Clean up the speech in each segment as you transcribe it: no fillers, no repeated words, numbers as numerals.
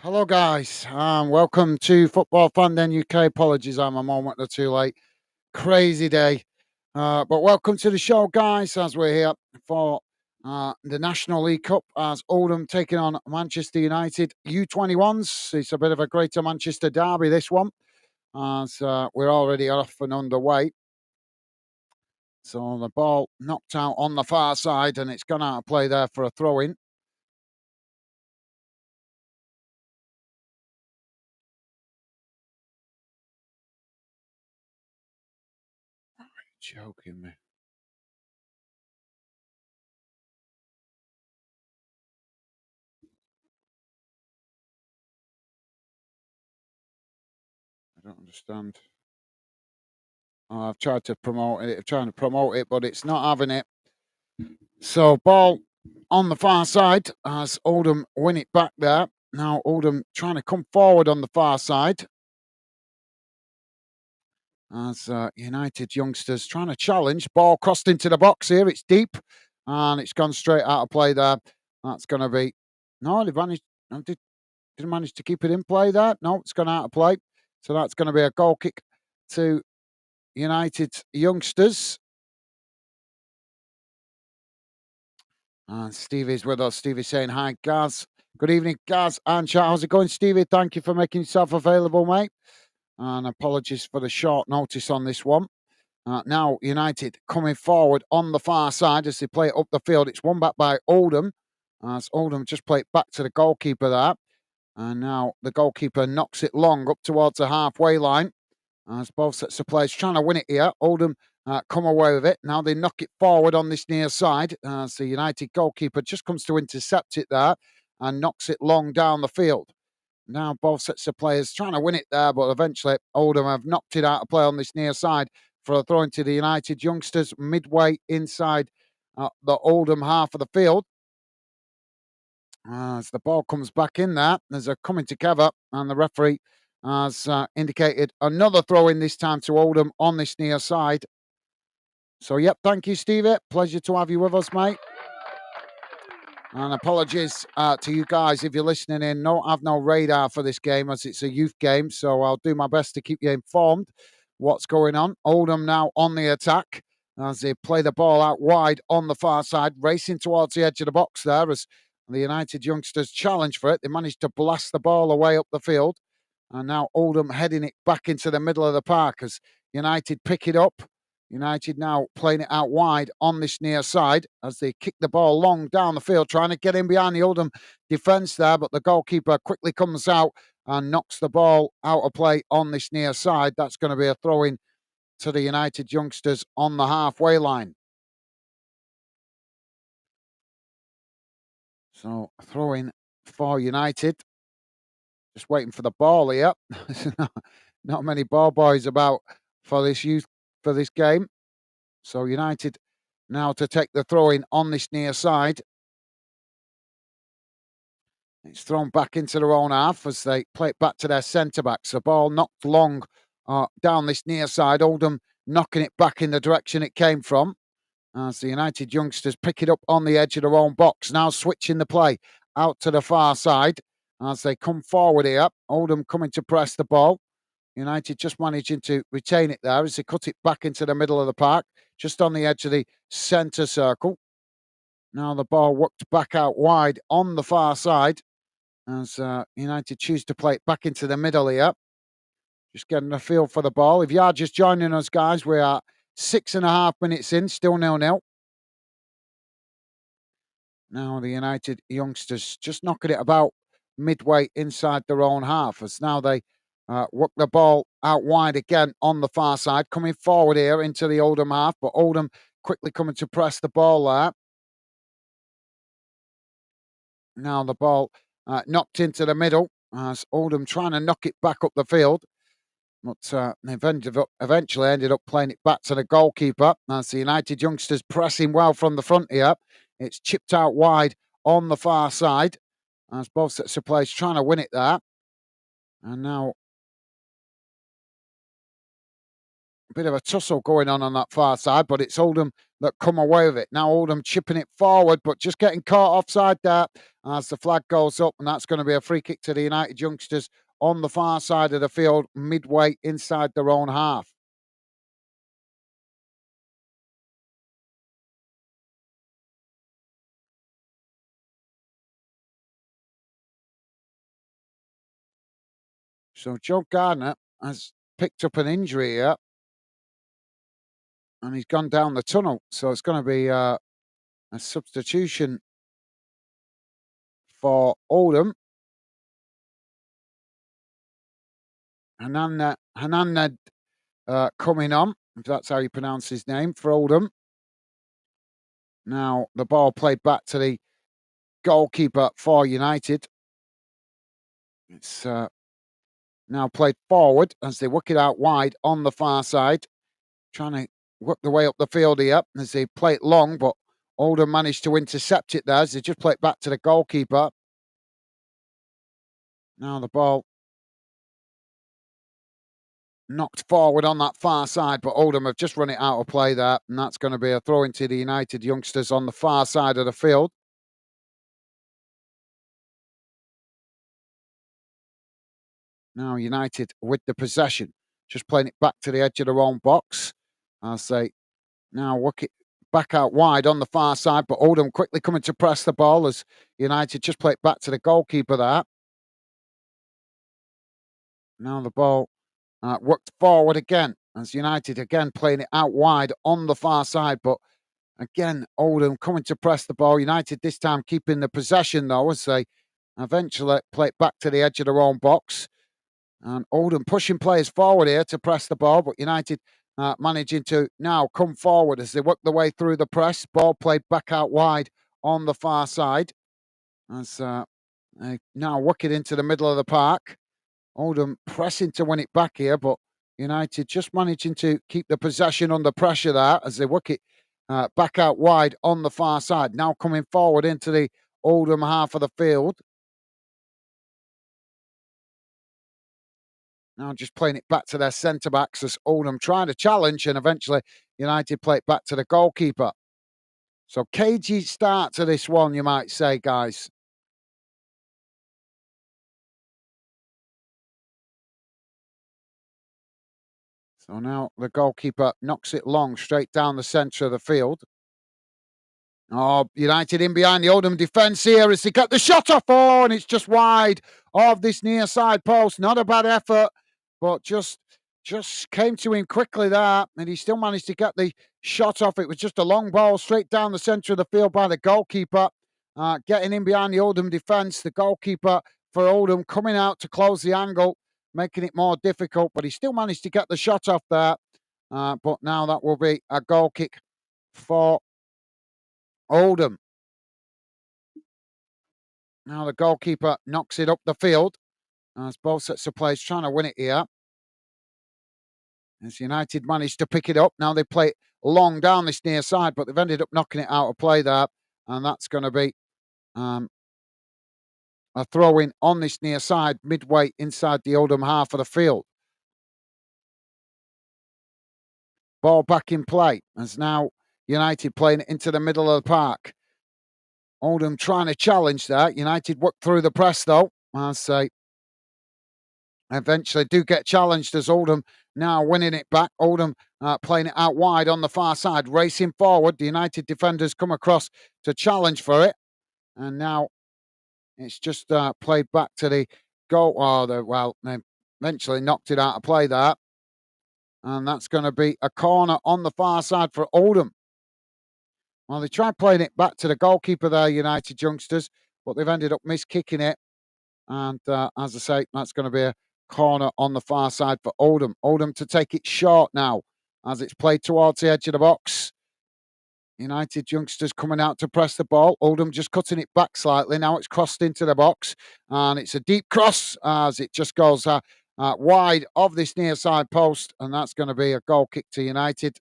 Hello, guys. Welcome to Football Fandom UK. Apologies, I'm a moment or two late. Crazy day. But welcome to the show, guys, as we're here for the National League Cup as Oldham taking on Manchester United U-21s. It's a bit of a Greater Manchester derby, this one, as we're already off and underway. So the ball knocked out on the far side, and it's gone out of play there for a throw-in. Joking me. I don't understand. I've tried to promote it, trying to promote it, but it's not having it. So ball on the far side as Oldham win it back there. Now Oldham trying to come forward on the far side as United youngsters trying to challenge. Ball crossed into the box here. It's deep and it's gone straight out of play there. That's going to be no. They managed. No, didn't manage to keep it in play there. No, it's gone out of play. So that's going to be a goal kick to United youngsters. And Stevie's with us. Stevie's saying hi, Gaz. Good evening, Gaz and chat. How's it going, Stevie? Thank you for making yourself available, mate. And apologies for the short notice on this one. Now, United coming forward on the far side as they play it up the field. It's won back by Oldham. As Oldham just play it back to the goalkeeper there. And now the goalkeeper knocks it long up towards the halfway line. As both sets of players trying to win it here. Oldham come away with it. Now they knock it forward on this near side as the United goalkeeper just comes to intercept it there and knocks it long down the field. Now both sets of players trying to win it there, but eventually Oldham have knocked it out of play on this near side for a throw into the United youngsters midway inside the Oldham half of the field. As the ball comes back in there, there's a coming together, and the referee has indicated another throw in this time to Oldham on this near side. So, yep, thank you, Stevie. Pleasure to have you with us, mate. And apologies to you guys if you're listening in. No, I've no radar for this game as it's a youth game, so I'll do my best to keep you informed what's going on. Oldham now on the attack as they play the ball out wide on the far side, racing towards the edge of the box there as the United youngsters challenge for it. They managed to blast the ball away up the field. And now Oldham heading it back into the middle of the park as United pick it up. United now playing it out wide on this near side as they kick the ball long down the field, trying to get in behind the Oldham defence there. But the goalkeeper quickly comes out and knocks the ball out of play on this near side. That's going to be a throw in to the United youngsters on the halfway line. So throw in for United. Just waiting for the ball here. Not many ball boys about for this game. So United now to take the throw in on this near side. It's thrown back into their own half as they play it back to their centre backs. The ball knocked long down this near side. Oldham knocking it back in the direction it came from. As the United youngsters pick it up on the edge of their own box. Now switching the play out to the far side as they come forward here. Oldham coming to press the ball. United just managing to retain it there as they cut it back into the middle of the park, just on the edge of the centre circle. Now the ball worked back out wide on the far side as United choose to play it back into the middle here. Just getting a feel for the ball. If you are just joining us, guys, we are 6.5 minutes in, still 0-0. Now the United youngsters just knocking it about midway inside their own half as now they work the ball out wide again on the far side, coming forward here into the Oldham half, but Oldham quickly coming to press the ball there. Now the ball knocked into the middle as Oldham trying to knock it back up the field. But they eventually ended up playing it back to the goalkeeper as the United youngsters pressing well from the front here. It's chipped out wide on the far side as both sets of players trying to win it there. And now a bit of a tussle going on that far side, but it's Oldham that come away with it. Now Oldham chipping it forward, but just getting caught offside there as the flag goes up, and that's going to be a free kick to the United youngsters on the far side of the field, midway inside their own half. So Joe Gardner has picked up an injury here, and he's gone down the tunnel. So it's going to be a substitution for Oldham. Hananed coming on, if that's how you pronounce his name, for Oldham. Now the ball played back to the goalkeeper for United. It's now played forward as they work it out wide on the far side, trying to work their way up the field here as they play it long, but Oldham managed to intercept it there as they just play it back to the goalkeeper. Now the ball knocked forward on that far side, but Oldham have just run it out of play there, and that's going to be a throw into the United youngsters on the far side of the field. Now United with the possession, just playing it back to the edge of their own box. As they now work it back out wide on the far side, but Oldham quickly coming to press the ball as United just play it back to the goalkeeper there. Now the ball worked forward again as United again playing it out wide on the far side, but again Oldham coming to press the ball. United this time keeping the possession though as they eventually play it back to the edge of their own box. And Oldham pushing players forward here to press the ball, but United managing to now come forward as they work their way through the press. Ball played back out wide on the far side as they now work it into the middle of the park. Oldham pressing to win it back here, but United just managing to keep the possession under pressure there as they work it back out wide on the far side. Now coming forward into the Oldham half of the field. Now just playing it back to their centre backs as Oldham trying to challenge, and eventually United play it back to the goalkeeper. So cagey start to this one, you might say, guys. So now the goalkeeper knocks it long straight down the centre of the field. Oh, United in behind the Oldham defence here as they get the shot off. Oh, and it's just wide of this near side post. Not a bad effort, but just came to him quickly there, and he still managed to get the shot off. It was just a long ball straight down the centre of the field by the goalkeeper, getting in behind the Oldham defence. The goalkeeper for Oldham coming out to close the angle, making it more difficult, but he still managed to get the shot off there. But now that will be a goal kick for Oldham. Now the goalkeeper knocks it up the field as both sets of players trying to win it here. As United managed to pick it up. Now they play it long down this near side, but they've ended up knocking it out of play there. And that's going to be a throw in on this near side, midway inside the Oldham half of the field. Ball back in play as now United playing it into the middle of the park. Oldham trying to challenge that. United work through the press though. I'll say eventually do get challenged as Oldham now winning it back. Oldham playing it out wide on the far side, racing forward. The United defenders come across to challenge for it. And now it's just played back to the goal. Oh, they eventually knocked it out of play there. And that's going to be a corner on the far side for Oldham. Well, they tried playing it back to the goalkeeper there, United youngsters, but they've ended up miskicking it. And as I say, that's going to be a corner on the far side for Oldham. Oldham to take it short now as it's played towards the edge of the box. United youngsters coming out to press the ball. Oldham just cutting it back slightly. Now it's crossed into the box. And it's a deep cross as it just goes wide of this near side post. And that's going to be a goal kick to United.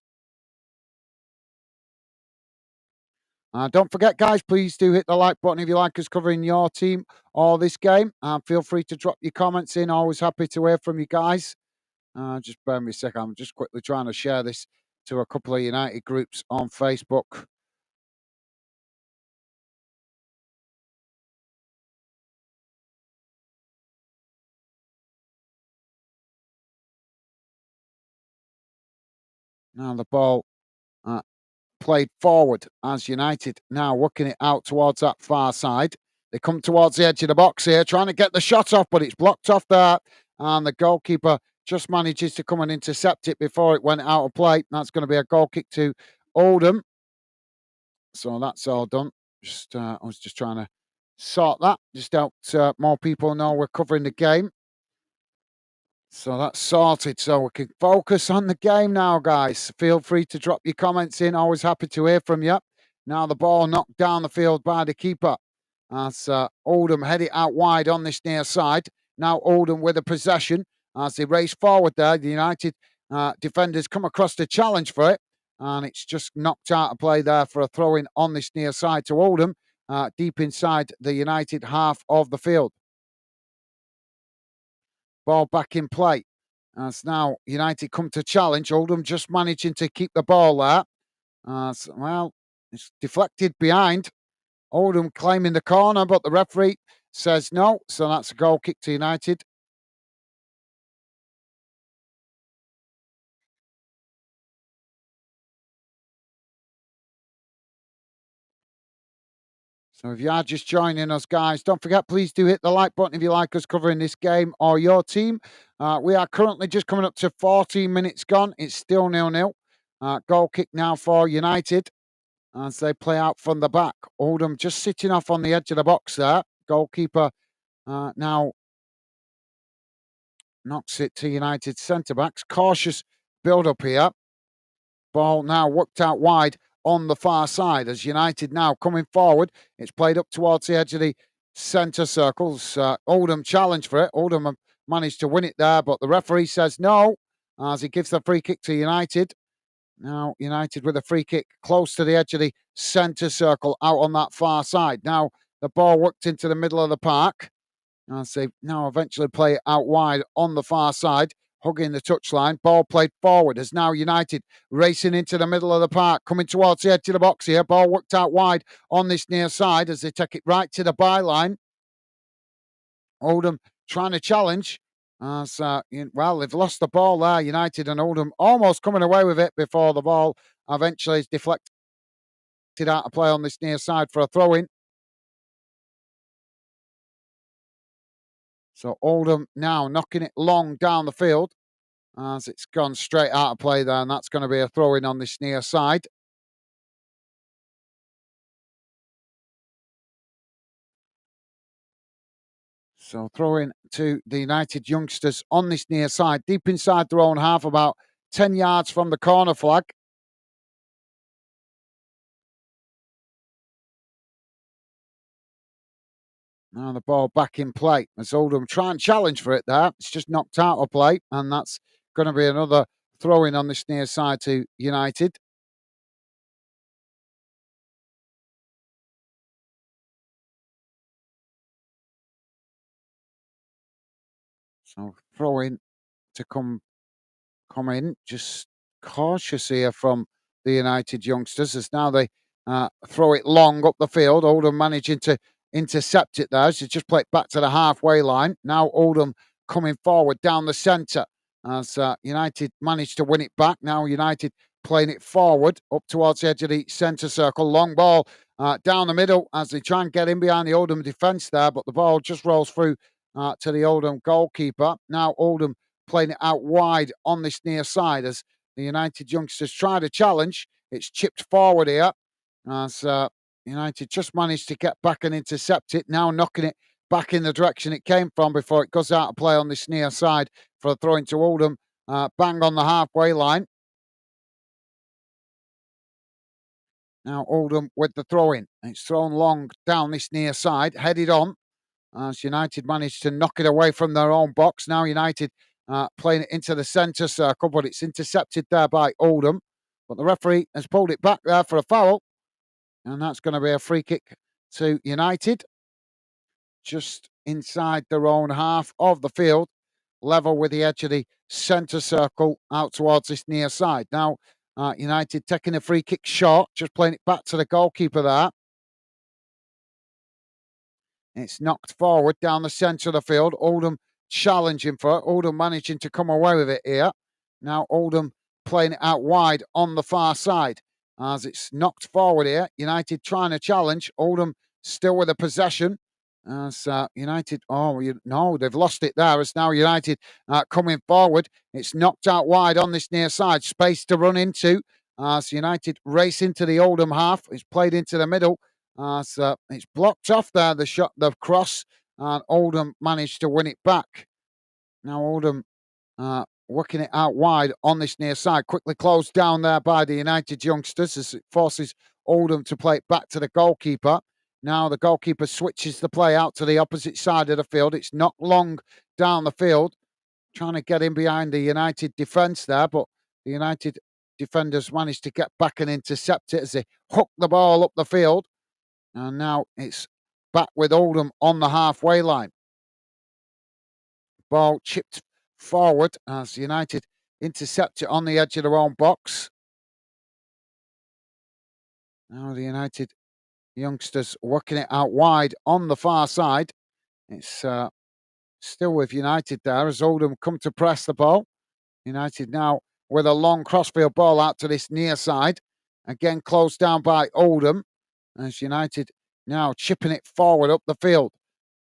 Don't forget, guys, please do hit the like button if you like us covering your team or this game. Feel free to drop your comments in. Always happy to hear from you guys. Just bear me a second. I'm just quickly trying to share this to a couple of United groups on Facebook. Now the ball uh, played forward as United now working it out towards that far side. They come towards the edge of the box here, trying to get the shot off, but it's blocked off there. And the goalkeeper just manages to come and intercept it before it went out of play. That's going to be a goal kick to Oldham. So that's all done. I was just trying to sort that, just helped more people know we're covering the game. So that's sorted. So we can focus on the game now, guys. Feel free to drop your comments in. Always happy to hear from you. Now the ball knocked down the field by the keeper. As Oldham head it out wide on this near side. Now Oldham with a possession as they race forward there. The United defenders come across the challenge for it. And it's just knocked out of play there for a throw in on this near side to Oldham, deep inside the United half of the field. Ball back in play. As now United come to challenge. Oldham just managing to keep the ball there. Well, it's deflected behind. Oldham claiming the corner, but the referee says no. So that's a goal kick to United. So if you are just joining us, guys, don't forget, please do hit the like button if you like us covering this game or your team. We are currently just coming up to 14 minutes gone. It's still 0-0. Goal kick now for United as they play out from the back. Oldham just sitting off on the edge of the box there. Goalkeeper now knocks it to United centre-backs. Cautious build-up here. Ball now worked out wide on the far side as United now coming forward. It's played up towards the edge of the centre circles. Oldham challenge for it. Oldham have managed to win it there, but the referee says no as he gives the free kick to United. Now United with a free kick close to the edge of the centre circle out on that far side. Now the ball worked into the middle of the park as they now eventually play it out wide on the far side, hugging the touchline. Ball played forward as now United racing into the middle of the park, coming towards the edge of the box here. Ball worked out wide on this near side as they take it right to the byline. Oldham trying to challenge. Well, they've lost the ball there, United, and Oldham almost coming away with it before the ball eventually is deflected out of play on this near side for a throw in. So Oldham now knocking it long down the field as it's gone straight out of play there, and that's going to be a throw in on this near side. So throwing to the United youngsters on this near side, deep inside their own half, about 10 yards from the corner flag. Now the ball back in play as Oldham try and challenge for it there. It's just knocked out of play, and that's going to be another throw in on this near side to United. So throw in to come in, just cautious here from the United youngsters as now they throw it long up the field. Oldham managing to intercept it there. So just play it back to the halfway line. Now Oldham coming forward down the centre as United managed to win it back. Now United playing it forward up towards the edge of the centre circle. Long ball down the middle as they try and get in behind the Oldham defence there, but the ball just rolls through to the Oldham goalkeeper. Now Oldham playing it out wide on this near side as the United youngsters try to challenge. It's chipped forward here as United just managed to get back and intercept it. Now knocking it back in the direction it came from before it goes out of play on this near side for a throw into Oldham. Bang on the halfway line. Now Oldham with the throw in. It's thrown long down this near side, headed on as United managed to knock it away from their own box. Now United playing it into the centre circle, but it's intercepted there by Oldham. But the referee has pulled it back there for a foul, and that's going to be a free kick to United, just inside their own half of the field, level with the edge of the centre circle out towards this near side. Now United taking a free kick short, just playing it back to the goalkeeper there. It's knocked forward down the centre of the field. Oldham challenging for it. Oldham managing to come away with it here. Now Oldham playing it out wide on the far side as it's knocked forward here. United trying to challenge. Oldham still with a possession. As United, no, they've lost it there. It's now United coming forward. It's knocked out wide on this near side. Space to run into. As United race into the Oldham half. It's played into the middle. As it's blocked off there, the cross. And Oldham managed to win it back. Now Oldham working it out wide on this near side. Quickly closed down there by the United youngsters as it forces Oldham to play it back to the goalkeeper. Now the goalkeeper switches the play out to the opposite side of the field. It's not long down the field, trying to get in behind the United defence there, but the United defenders managed to get back and intercept it as they hook the ball up the field. And now it's back with Oldham on the halfway line. Ball chipped forward as United intercept it on the edge of their own box. Now the United youngsters working it out wide on the far side. It's still with United there as Oldham come to press the ball. United now with a long crossfield ball out to this near side. Again closed down by Oldham as United now chipping it forward up the field.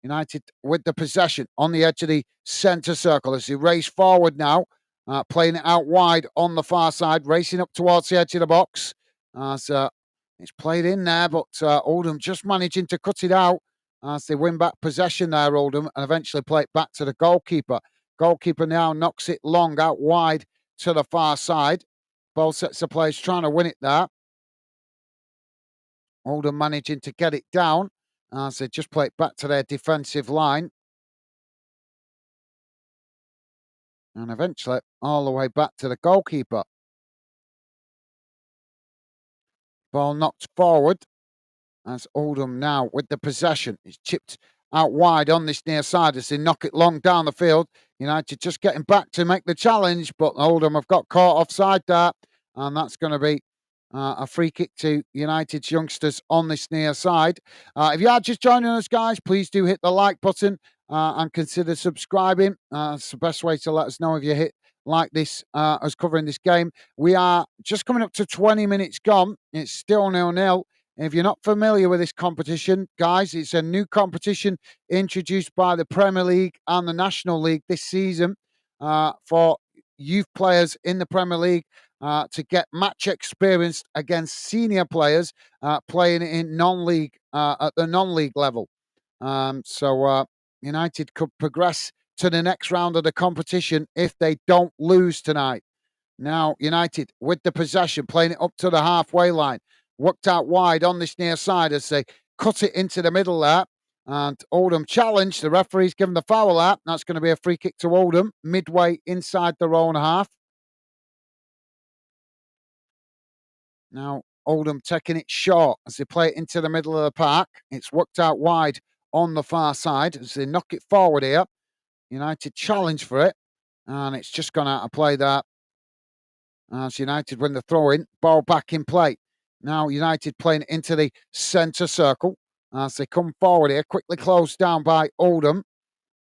United with the possession on the edge of the centre circle as they race forward now, playing it out wide on the far side, racing up towards the edge of the box. As it's played in there, but Oldham just managing to cut it out as they win back possession there, Oldham, and eventually play it back to the goalkeeper. Goalkeeper now knocks it long out wide to the far side. Ball sets the players trying to win it there. Oldham managing to get it down as they just play it back to their defensive line. And eventually all the way back to the goalkeeper. Ball knocked forward as Oldham now with the possession. It's chipped out wide on this near side as they knock it long down the field. United just getting back to make the challenge, but Oldham have got caught offside there. And that's going to be a free kick to United's youngsters on this near side. If you are just joining us, guys, please do hit the like button and consider subscribing. It's the best way to let us know if you hit like this, us covering this game. We are just coming up to 20 minutes gone. It's still 0-0. If you're not familiar with this competition, guys, it's a new competition introduced by the Premier League and the National League this season for youth players in the Premier League to get match experience against senior players playing in non-league at the non-league level. So United could progress to the next round of the competition if they don't lose tonight. Now United with the possession, playing it up to the halfway line, worked out wide on this near side as they cut it into the middle there. And Oldham challenged. The referee's given the foul out. That's going to be a free kick to Oldham, midway inside their own half. Now, Oldham taking it short as they play it into the middle of the park. It's worked out wide on the far side as they knock it forward here. United challenge for it. And it's just gone out of play there. As United win the throw-in. Ball back in play. Now United playing into the centre circle. As they come forward here. Quickly closed down by Oldham.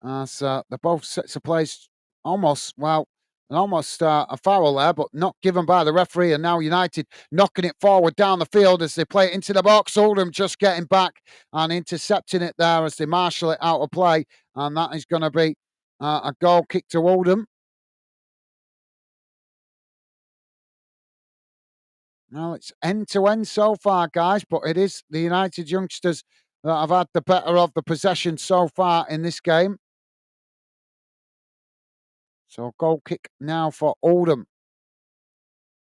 As the both sets of plays almost a foul there, but not given by the referee. And now United knocking it forward down the field as they play it into the box. Oldham just getting back and intercepting it there as they marshal it out of play. And that is going to be a goal kick to Oldham. Now it's end-to-end so far, guys, but it is the United youngsters that have had the better of the possession so far in this game. So goal kick now for Oldham.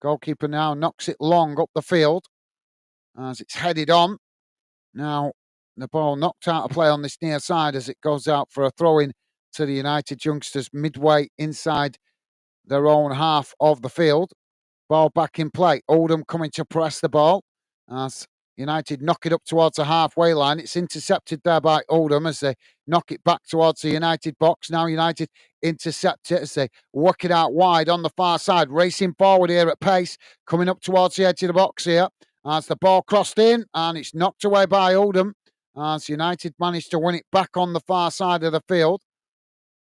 Goalkeeper now knocks it long up the field as it's headed on. Now the ball knocked out of play on this near side as it goes out for a throw-in to the United youngsters midway inside their own half of the field. Ball back in play. Oldham coming to press the ball as United knock it up towards the halfway line. It's intercepted there by Oldham as they knock it back towards the United box. Now United intercept it as they work it out wide on the far side. Racing forward here at pace. Coming up towards the edge of the box here as the ball crossed in and it's knocked away by Oldham as United managed to win it back on the far side of the field.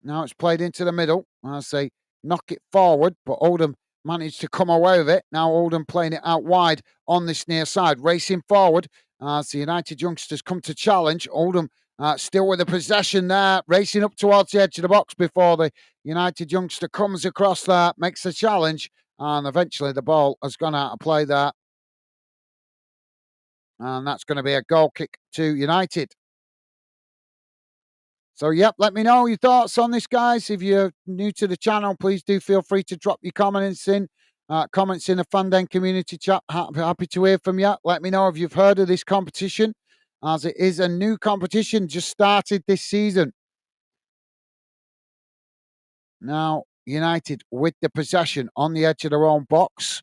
Now it's played into the middle as they knock it forward, but Oldham managed to come away with it. Now Oldham playing it out wide on this near side, racing forward as the United youngsters come to challenge. Oldham still with the possession there, racing up towards the edge of the box before the United youngster comes across there, makes the challenge, and eventually the ball has gone out of play there. And that's going to be a goal kick to United. So, yep, let me know your thoughts on this, guys. If you're new to the channel, please do feel free to drop your comments in. Comments in the Fandom community chat. Happy to hear from you. Let me know if you've heard of this competition, as it is a new competition just started this season. Now, United with the possession on the edge of their own box.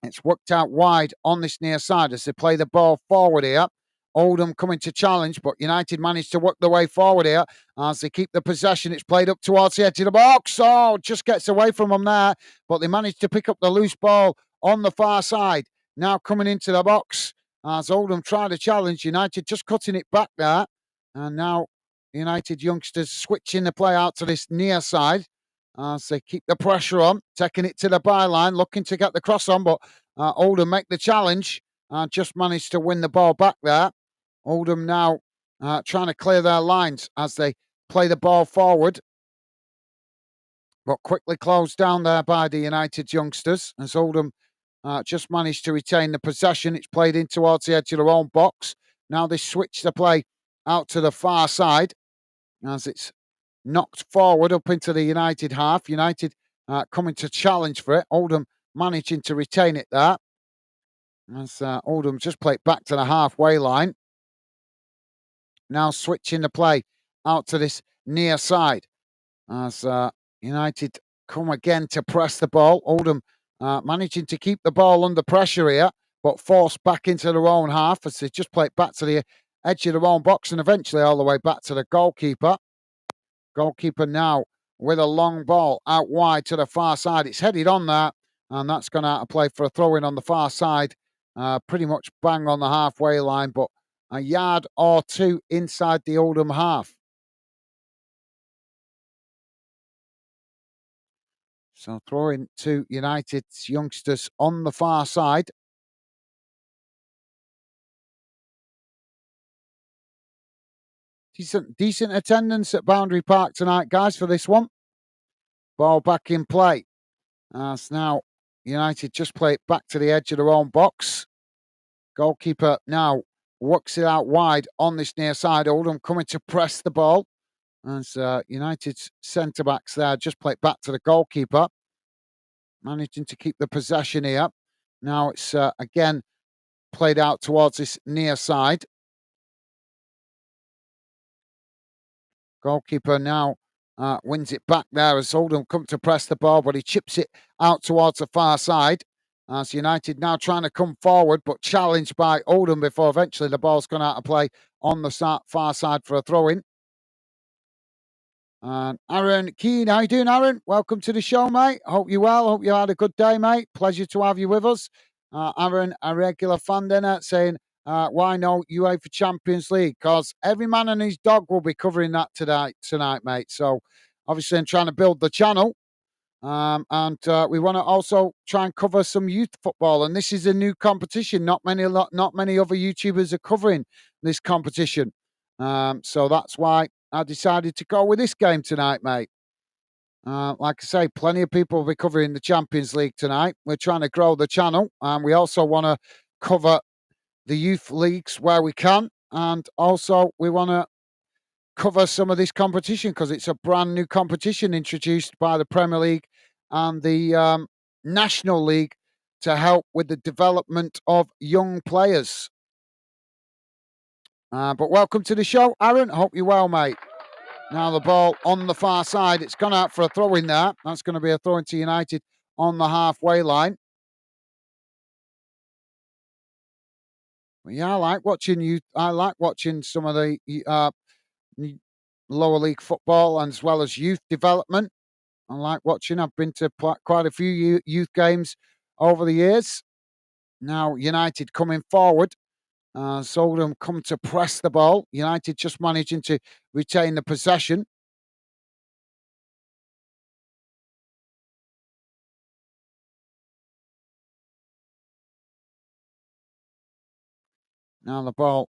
It's worked out wide on this near side as they play the ball forward here. Oldham coming to challenge, but United managed to work the way forward here as they keep the possession. It's played up towards the edge of the box. Oh, just gets away from them there, but they managed to pick up the loose ball on the far side. Now coming into the box as Oldham try to challenge. United just cutting it back there. And now United youngsters switching the play out to this near side as they keep the pressure on, taking it to the byline, looking to get the cross on, but Oldham make the challenge and just managed to win the ball back there. Oldham now trying to clear their lines as they play the ball forward, but quickly closed down there by the United youngsters as Oldham just managed to retain the possession. It's played in towards the edge of their own box. Now they switch the play out to the far side as it's knocked forward up into the United half. United coming to challenge for it. Oldham managing to retain it there. As Oldham just played back to the halfway line. Now switching the play out to this near side. As United come again to press the ball. Oldham managing to keep the ball under pressure here, but forced back into their own half as they just play it back to the edge of their own box and eventually all the way back to the goalkeeper. Goalkeeper now with a long ball out wide to the far side. It's headed on there, and that's gone out of play for a throw-in on the far side. Pretty much bang on the halfway line, but a yard or two inside the Oldham half. So throwing to United's youngsters on the far side. Decent attendance at Boundary Park tonight, guys, for this one. Ball back in play. As now United just play it back to the edge of their own box. Goalkeeper now works it out wide on this near side. Oldham coming to press the ball. As United's centre-backs there just play it back to the goalkeeper. Managing to keep the possession here. Now it's again played out towards this near side. Goalkeeper now wins it back there as Oldham come to press the ball, but he chips it out towards the far side. As United now trying to come forward, but challenged by Oldham before eventually the ball's gone out of play on the far side for a throw-in. And Aaron Keane, how you doing, Aaron? Welcome to the show, mate. Hope you're well. Hope you had a good day, mate. Pleasure to have you with us. Aaron, a regular fan dinner, saying, why no UEFA Champions League? Because every man and his dog will be covering that tonight, mate. So obviously I'm trying to build the channel. And we want to also try and cover some youth football. And this is a new competition. Not many other YouTubers are covering this competition. So that's why I decided to go with this game tonight, mate. Like I say, plenty of people will be covering the Champions League tonight. We're trying to grow the channel, and we also want to cover the youth leagues where we can. And also, we want to cover some of this competition because it's a brand new competition introduced by the Premier League and the National League to help with the development of young players. But welcome to the show, Aaron. Hope you're well, mate. Now the ball on the far side. It's gone out for a throw-in there. That's going to be a throw-in to United on the halfway line. Yeah, I like watching you. I like watching some of the lower league football and as well as youth development. I like watching. I've been to quite a few youth games over the years. Now United coming forward. Oldham come to press the ball. United just managing to retain the possession. Now the ball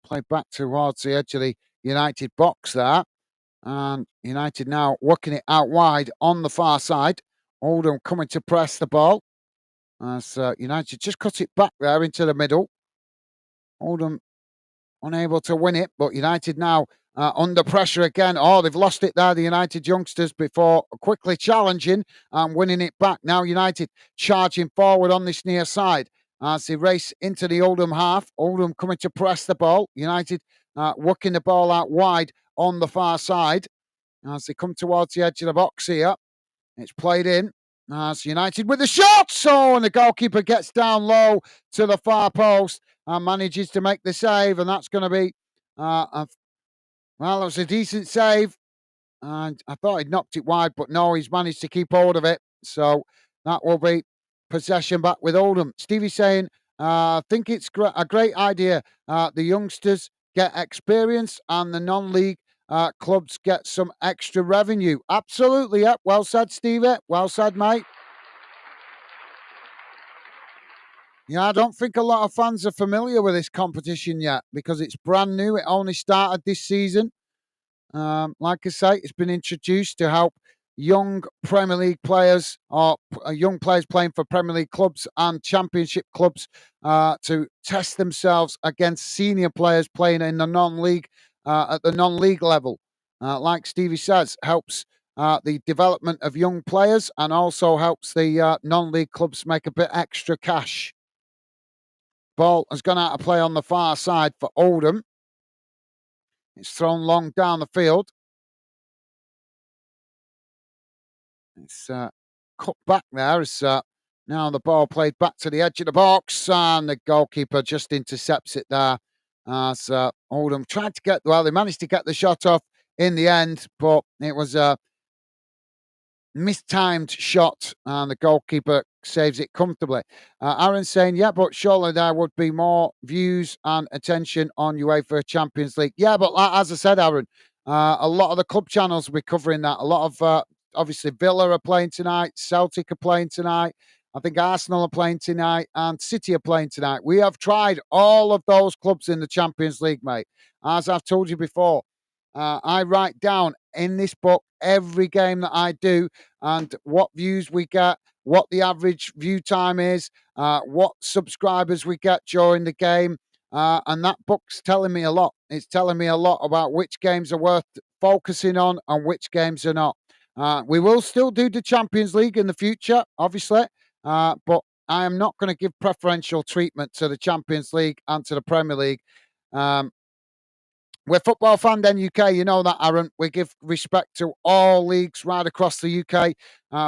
played back towards the edge of the United box there. And United now working it out wide on the far side. Oldham coming to press the ball. As United just cut it back there into the middle. Oldham unable to win it, but United now under pressure again. Oh, they've lost it there, the United youngsters, before quickly challenging and winning it back. Now United charging forward on this near side as they race into the Oldham half. Oldham coming to press the ball. United working the ball out wide on the far side as they come towards the edge of the box here. It's played in. As United with the shot. So, and the goalkeeper gets down low to the far post and manages to make the save. And that's going to be, well, it was a decent save. And I thought he'd knocked it wide, but no, he's managed to keep hold of it. So that will be possession back with Oldham. Stevie saying, I think it's a great idea. The youngsters get experience and the non-league clubs get some extra revenue. Absolutely, yeah. Well said, Stevie. Well said, mate. Yeah, I don't think a lot of fans are familiar with this competition yet because it's brand new. It only started this season. Like I say, it's been introduced to help young Premier League players or young players playing for Premier League clubs and Championship clubs to test themselves against senior players playing in the non-league at the non-league level. Like Stevie says, helps the development of young players and also helps the non-league clubs make a bit extra cash. Ball has gone out of play on the far side for Oldham. It's thrown long down the field. It's cut back there. It's now the ball played back to the edge of the box, and the goalkeeper just intercepts it there. As Oldham tried to get, well, they managed to get the shot off in the end, but it was a mistimed shot, and the goalkeeper saves it comfortably. Aaron saying, yeah, but surely there would be more views and attention on UEFA Champions League. Yeah, but as I said, Aaron, a lot of the club channels will be covering that. A lot of, obviously, Villa are playing tonight, Celtic are playing tonight. I think Arsenal are playing tonight and City are playing tonight. We have tried all of those clubs in the Champions League, mate. As I've told you before, I write down in this book every game that I do and what views we get, what the average view time is, what subscribers we get during the game. And that book's telling me a lot. It's telling me a lot about which games are worth focusing on and which games are not. We will still do the Champions League in the future, obviously, but I am not going to give preferential treatment to the Champions League and to the Premier League. We're Football Fan Den UK, you know that, Aaron. We give respect to all leagues right across the UK.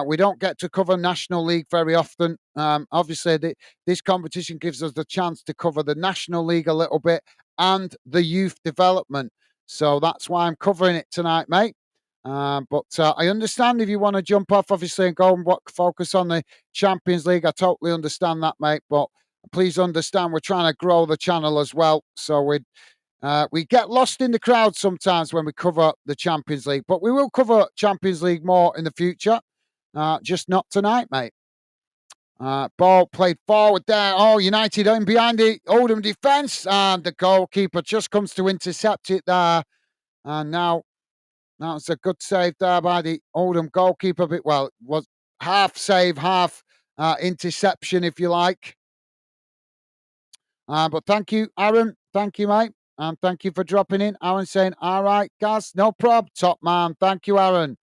We don't get to cover National League very often. Obviously, this competition gives us the chance to cover the National League a little bit and the youth development. So that's why I'm covering it tonight, mate. But I understand if you want to jump off, obviously, and go and focus on the Champions League. I totally understand that, mate. But please understand, we're trying to grow the channel as well. So we get lost in the crowd sometimes when we cover the Champions League, but we will cover Champions League more in the future. Just not tonight, mate. Ball played forward there. Oh, United in behind the Oldham defence, and the goalkeeper just comes to intercept it there. And now that's a good save there by the Oldham goalkeeper. But well, it was half save, half interception, if you like. But thank you, Aaron. Thank you, mate. And thank you for dropping in. Aaron saying, all right, Gaz, no prob. Top man. Thank you, Aaron.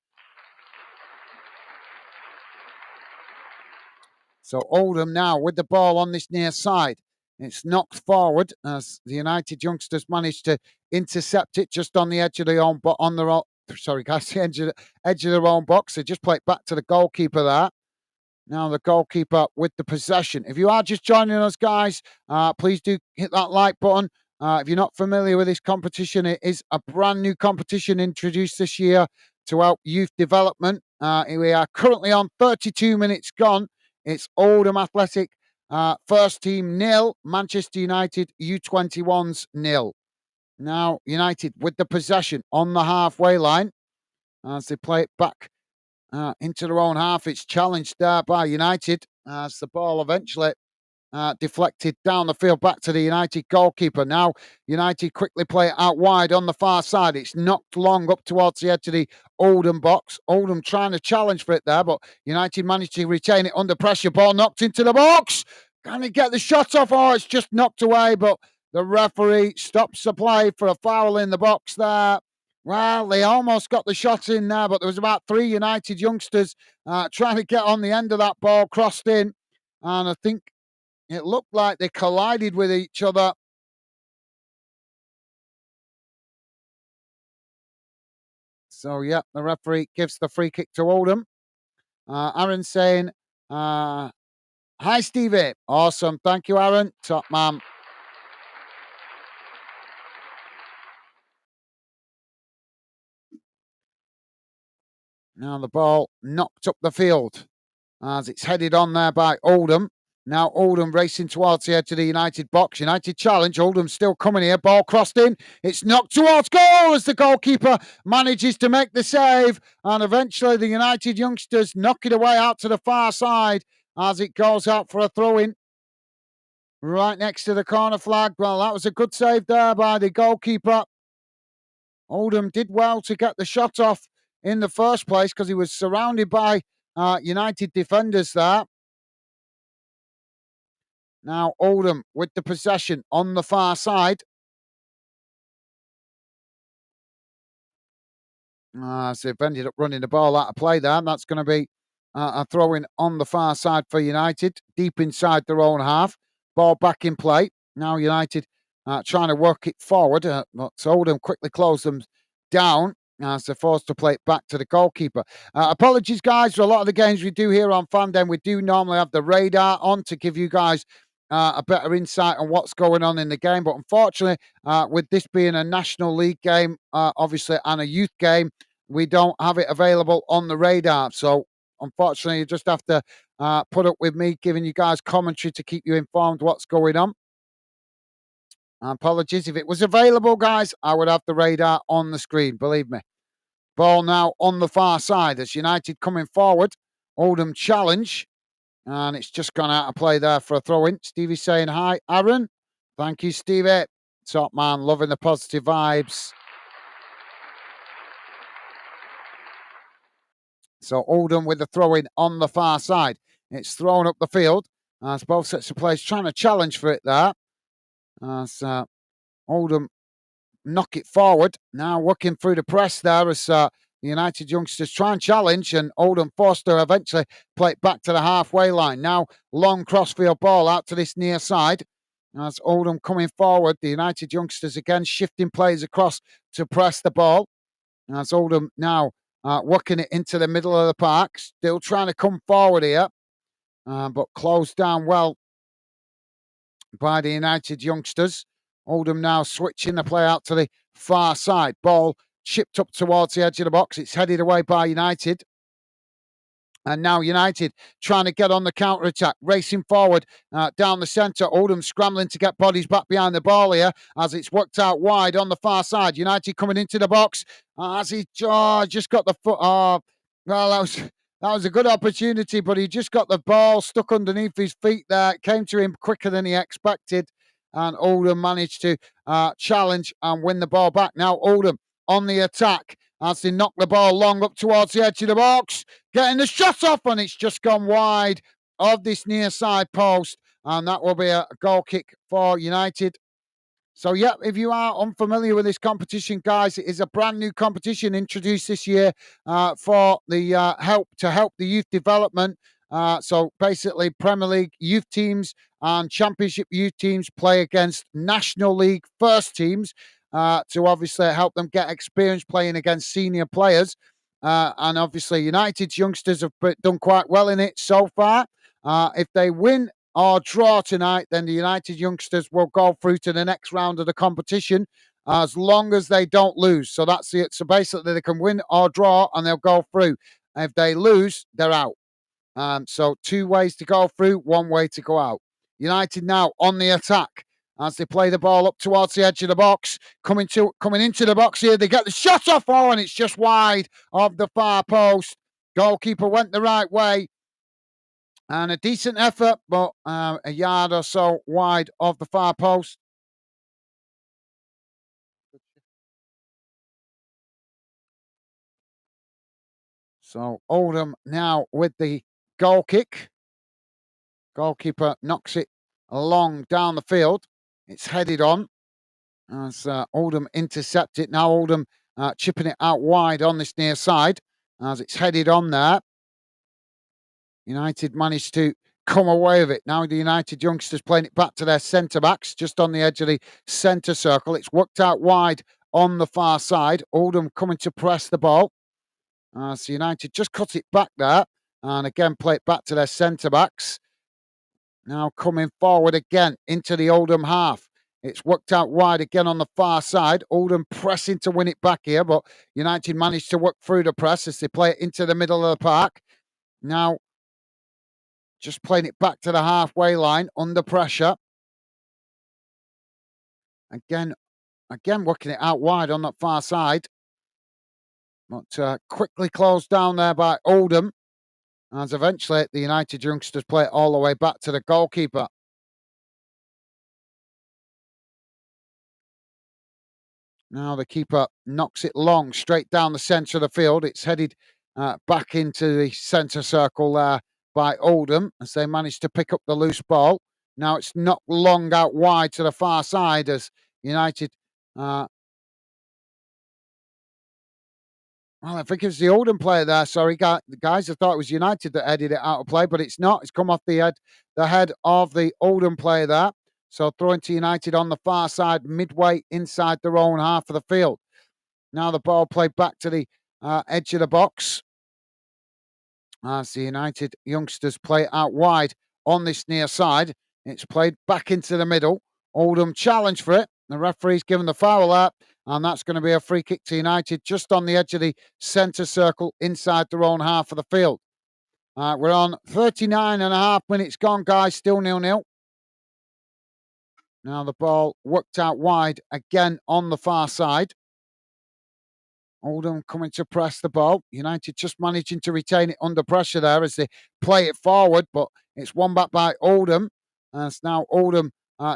So Oldham now with the ball on this near side. It's knocked forward as the United youngsters managed to intercept it just on the edge of their own, sorry, guys, the edge of their own box. They just play it back to the goalkeeper there. Now the goalkeeper with the possession. If you are just joining us, guys, please do hit that like button. If you're not familiar with this competition, it is a brand new competition introduced this year to help youth development. We are currently on 32 minutes gone. It's Oldham Athletic first team 0, Manchester United U21s 0. Now United with the possession on the halfway line as they play it back into their own half. It's challenged there by United as the ball eventually deflected down the field back to the United goalkeeper. Now United quickly play it out wide on the far side. It's knocked long up towards the edge of the Oldham box. Oldham trying to challenge for it there, but United managed to retain it under pressure. Ball knocked into the box. Can he get the shot off? Oh, it's just knocked away, but the referee stops the play for a foul in the box there. Well, they almost got the shot in there, but there was about 3 United youngsters trying to get on the end of that ball, crossed in, and I think it looked like they collided with each other. So, yeah, the referee gives the free kick to Oldham. Aaron saying, hi, Stevie. Awesome. Thank you, Aaron. Top man. Now the ball knocked up the field as it's headed on there by Oldham. Now Oldham racing towards the edge of the United box. United challenge. Oldham still coming here. Ball crossed in. It's knocked towards goal as the goalkeeper manages to make the save. And eventually the United youngsters knock it away out to the far side as it goes out for a throw-in. Right next to the corner flag. Well, that was a good save there by the goalkeeper. Oldham did well to get the shot off in the first place because he was surrounded by United defenders there. Now Oldham with the possession on the far side. So they've ended up running the ball out of play there. And that's going to be a throw-in on the far side for United, deep inside their own half. Ball back in play. Now United trying to work it forward. But Oldham quickly close them down as they're forced to play it back to the goalkeeper. Apologies, guys, for a lot of the games we do here on Fandom. We do normally have the radar on to give you guys a better insight on what's going on in the game. But unfortunately, with this being a National League game, obviously, and a youth game, we don't have it available on the radar. So unfortunately, you just have to put up with me giving you guys commentary to keep you informed what's going on. Apologies. If it was available, guys, I would have the radar on the screen, believe me. Ball now on the far side as United coming forward. Oldham challenge. And it's just gone out of play there for a throw-in. Stevie saying hi, Aaron. Thank you, Stevie. Top man, loving the positive vibes. So Oldham with the throw-in on the far side. It's thrown up the field. As both sets of players trying to challenge for it there. As Oldham knock it forward. Now working through the press there as the United youngsters try and challenge, and Oldham forced to eventually play it back to the halfway line. Now long crossfield ball out to this near side. As Oldham coming forward, the United youngsters again shifting players across to press the ball. As Oldham now working it into the middle of the park, still trying to come forward here, but closed down well by the United youngsters. Oldham now switching the play out to the far side. Ball chipped up towards the edge of the box. It's headed away by United. And now United trying to get on the counter-attack, racing forward down the centre. Oldham scrambling to get bodies back behind the ball here as it's worked out wide on the far side. United coming into the box as he just got the foot. Well, that was a good opportunity, but he just got the ball stuck underneath his feet there. It came to him quicker than he expected. And Oldham managed to challenge and win the ball back. Now Oldham on the attack as they knock the ball long up towards the edge of the box. Getting the shot off, and it's just gone wide of this near side post. And that will be a goal kick for United. So, yeah, if you are unfamiliar with this competition, guys, it is a brand new competition introduced this year for the help the youth development. So, basically, Premier League youth teams and Championship youth teams play against National League first teams to obviously help them get experience playing against senior players. And obviously, United's youngsters have done quite well in it so far. If they win or draw tonight, then the United youngsters will go through to the next round of the competition as long as they don't lose. So that's it. So basically, they can win or draw and they'll go through. If they lose, they're out. So 2 ways to go through, 1 way to go out. United now on the attack as they play the ball up towards the edge of the box. Coming into the box here, they get the shot off, and it's just wide of the far post. Goalkeeper went the right way. And a decent effort, but a yard or so wide of the far post. So Oldham now with the goal kick. Goalkeeper knocks it along down the field. It's headed on as Oldham intercept it. Now Oldham chipping it out wide on this near side as it's headed on there. United managed to come away with it. Now the United youngsters playing it back to their centre-backs just on the edge of the centre circle. It's worked out wide on the far side. Oldham coming to press the ball. So United just cut it back there and again play it back to their centre-backs. Now coming forward again into the Oldham half. It's worked out wide again on the far side. Oldham pressing to win it back here, but United managed to work through the press as they play it into the middle of the park. Now just playing it back to the halfway line under pressure. Again working it out wide on that far side. But quickly closed down there by Oldham. As eventually the United youngsters play it all the way back to the goalkeeper. Now the keeper knocks it long, straight down the centre of the field. It's headed back into the centre circle there by Oldham as they manage to pick up the loose ball. Now it's knocked long out wide to the far side as United... well, I think it was the Oldham player there. Sorry, guys, I thought it was United that headed it out of play, but it's not. It's come off the head of the Oldham player there. So throwing to United on the far side, midway inside their own half of the field. Now the ball played back to the edge of the box. As the United youngsters play it out wide on this near side. It's played back into the middle. Oldham challenge for it. The referee's given the foul out, and that's going to be a free kick to United just on the edge of the centre circle inside their own half of the field. We're on 39 and a half minutes gone, guys. Still 0-0. Now the ball worked out wide again on the far side. Oldham coming to press the ball. United just managing to retain it under pressure there as they play it forward, but it's won back by Oldham. It's now Oldham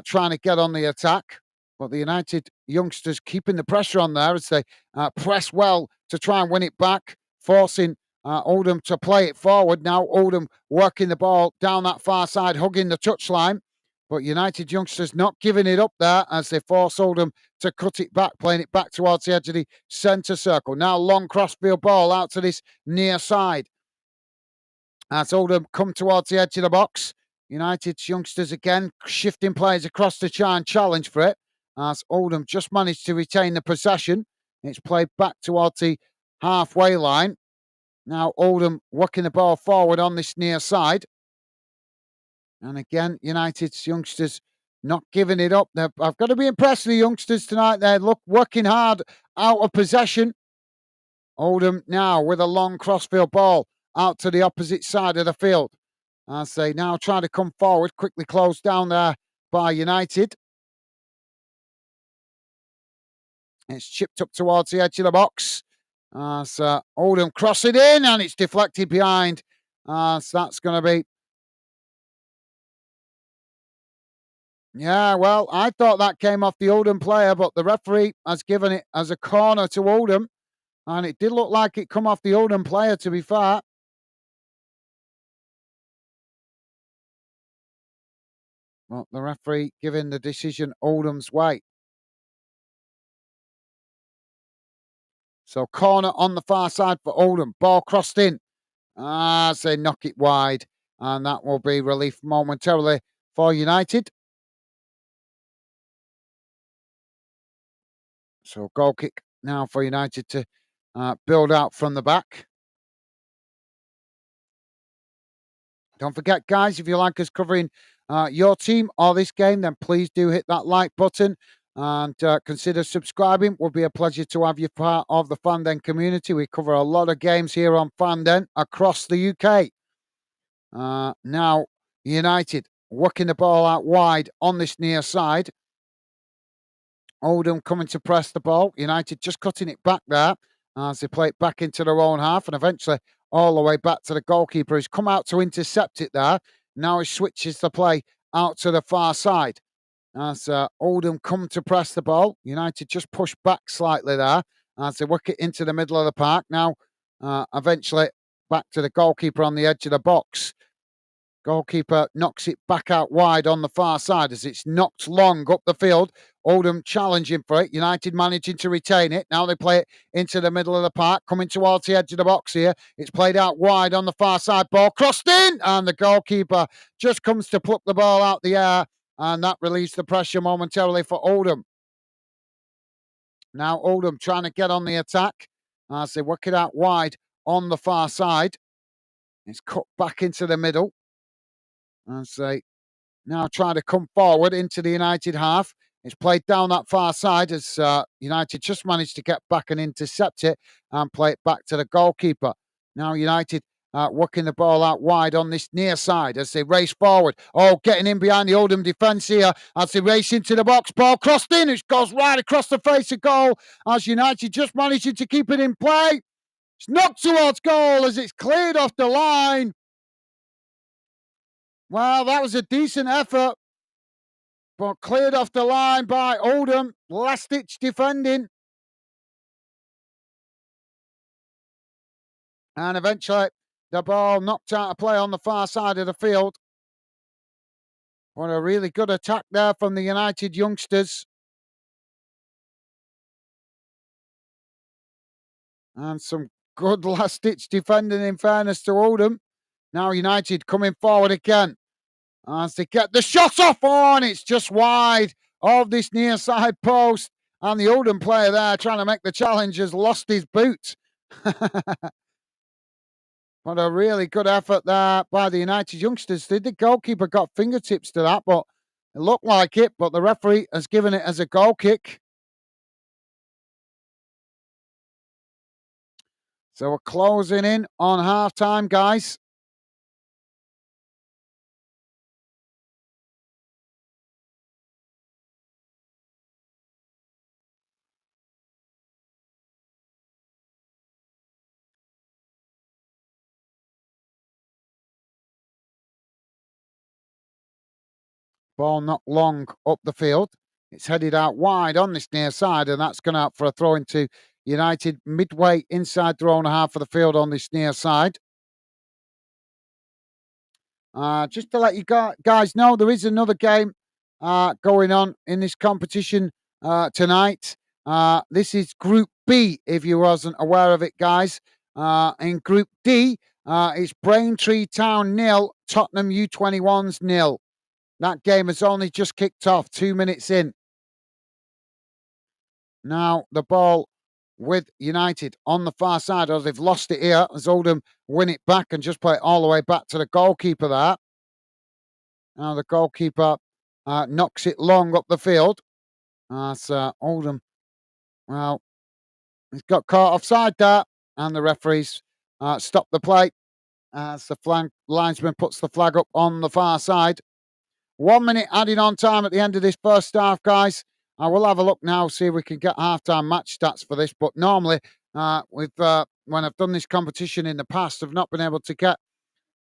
trying to get on the attack, but the United youngsters keeping the pressure on there as they press well to try and win it back, forcing Oldham to play it forward. Now Oldham working the ball down that far side, hugging the touchline. But United youngsters not giving it up there as they force Oldham to cut it back, playing it back towards the edge of the centre circle. Now long crossfield ball out to this near side. As Oldham come towards the edge of the box. United's youngsters again shifting players across to try and challenge for it. As Oldham just managed to retain the possession. It's played back towards the halfway line. Now Oldham working the ball forward on this near side. And again, United's youngsters not giving it up. I've got to be impressed with the youngsters tonight. They're working hard out of possession. Oldham now with a long crossfield ball out to the opposite side of the field. As they now try to come forward, quickly closed down there by United. It's chipped up towards the edge of the box. As Oldham cross it in and it's deflected behind. So that's going to be... yeah, well, I thought that came off the Oldham player, but the referee has given it as a corner to Oldham. And it did look like it come off the Oldham player, to be fair. Well, the referee giving the decision Oldham's way. So corner on the far side for Oldham. Ball crossed in. As they knock it wide. And that will be relief momentarily for United. So goal kick now for United to build out from the back. Don't forget, guys, if you like us covering your team or this game, then please do hit that like button and consider subscribing. It will be a pleasure to have you part of the Fanden community. We cover a lot of games here on Fanden across the UK. Now, United working the ball out wide on this near side. Oldham coming to press the ball. United just cutting it back there as they play it back into their own half. And eventually, all the way back to the goalkeeper. He's come out to intercept it there. Now he switches the play out to the far side. As Oldham come to press the ball, United just push back slightly there as they work it into the middle of the park. Now, eventually, back to the goalkeeper on the edge of the box. Goalkeeper knocks it back out wide on the far side as it's knocked long up the field. Oldham challenging for it. United managing to retain it. Now they play it into the middle of the park, coming towards the edge of the box here. It's played out wide on the far side. Ball crossed in, and the goalkeeper just comes to pluck the ball out the air, and that relieves the pressure momentarily for Oldham. Now Oldham trying to get on the attack as they work it out wide on the far side. It's cut back into the middle as they now trying to come forward into the United half. It's played down that far side as United just managed to get back and intercept it and play it back to the goalkeeper. Now United working the ball out wide on this near side as they race forward. Oh, getting in behind the Oldham defence here as they race into the box. Ball crossed in. It goes right across the face of goal as United just managing to keep it in play. It's knocked towards goal as it's cleared off the line. Well, that was a decent effort, but cleared off the line by Oldham. Last-ditch defending. And eventually, the ball knocked out of play on the far side of the field. What a really good attack there from the United youngsters. And some good last-ditch defending, in fairness to Oldham. Now United coming forward again as they get the shot off on. It's just wide of this near side post. And the Oldham player there trying to make the challenge has lost his boot. What a really good effort there by the United youngsters. The goalkeeper got fingertips to that, but it looked like it. But the referee has given it as a goal kick. So we're closing in on half-time, guys. Ball not long up the field. It's headed out wide on this near side, and that's gone out for a throw into United midway inside their own half of the field on this near side. Just to let you guys know, there is another game going on in this competition tonight. This is Group B, if you wasn't aware of it, guys. In Group D, it's Braintree Town 0, Tottenham U21s 0. That game has only just kicked off 2 minutes in. Now the ball with United on the far side, as they've lost it here, as Oldham win it back and just play it all the way back to the goalkeeper there. Now the goalkeeper knocks it long up the field. As Oldham, well, he's got caught offside there, and the referees stop the play as the linesman puts the flag up on the far side. 1 minute adding on time at the end of this first half, guys. I will have a look now, see if we can get half-time match stats for this. But normally, when I've done this competition in the past, I've not been able to get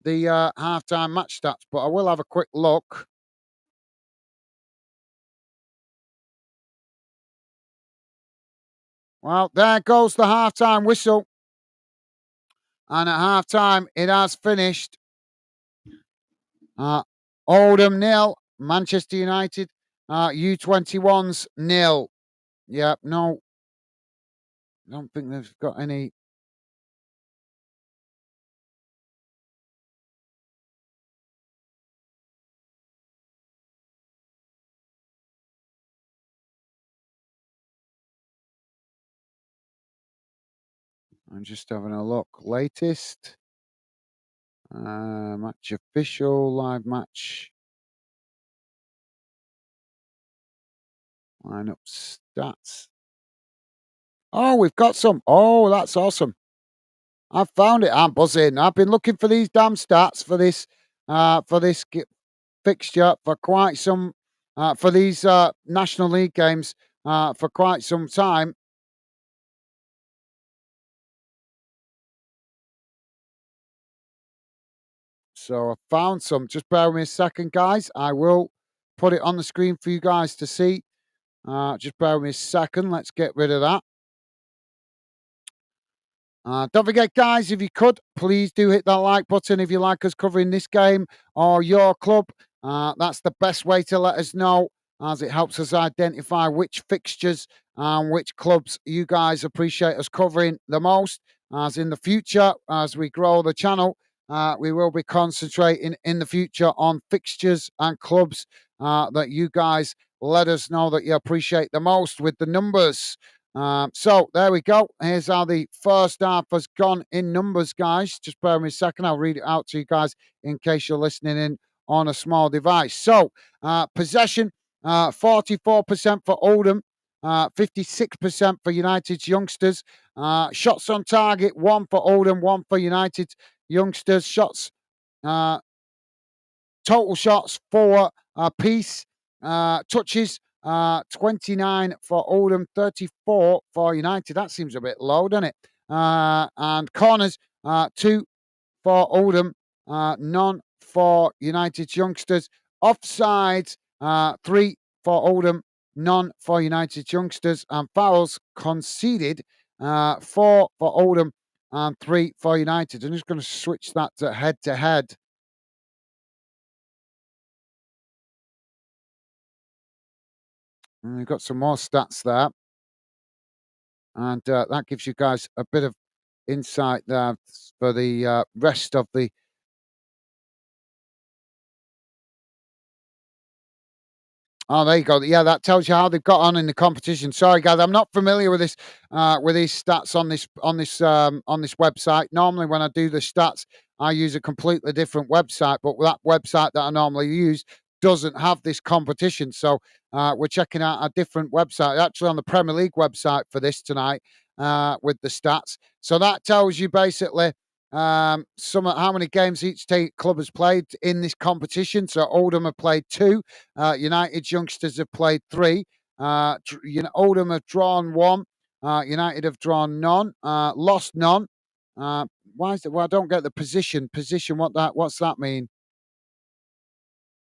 the half-time match stats. But I will have a quick look. Well, there goes the half-time whistle. And at half-time, it has finished. Oldham 0, Manchester United U21s 0. Yeah, no, I don't think they've got any. I'm just having a look. Latest match official live match lineup stats. Oh, we've got some. Oh, that's awesome. I found it. I'm buzzing. I've been looking for these damn stats for this fixture for quite some for these National League games for quite some time. So I found some. Just bear with me a second, guys. I will put it on the screen for you guys to see. Just bear with me a second. Let's get rid of that. Don't forget, guys, if you could, please do hit that like button if you like us covering this game or your club. That's the best way to let us know, as it helps us identify which fixtures and which clubs you guys appreciate us covering the most. As in the future, as we grow the channel, we will be concentrating in the future on fixtures and clubs that you guys let us know that you appreciate the most with the numbers. So there we go. Here's how the first half has gone in numbers, guys. Just bear with me a second. I'll read it out to you guys in case you're listening in on a small device. So possession, 44% for Oldham, 56% for United's youngsters. Shots on target, 1 for Oldham, 1 for United youngsters. Shots, total shots, 4 apiece. Touches, 29 for Oldham, 34 for United. That seems a bit low, doesn't it? And corners, 2 for Oldham, none for United's youngsters. Offsides, 3 for Oldham, none for United's youngsters. And fouls conceded, 4 for Oldham and 3 for United. I'm just going to switch that to head-to-head. And we've got some more stats there. And that gives you guys a bit of insight there for the rest of the. Oh, there you go. Yeah, that tells you how they've got on in the competition. Sorry, guys, I'm not familiar with this, with these stats on this website. Normally, when I do the stats, I use a completely different website, but that website that I normally use doesn't have this competition. So we're checking out a different website, actually on the Premier League website for this tonight, with the stats. So that tells you basically some how many games each club has played in this competition. So Oldham have played 2, United youngsters have played 3. Oldham have drawn 1, United have drawn none, lost none. Why is it? Well, I don't get the position. Position. What's that mean?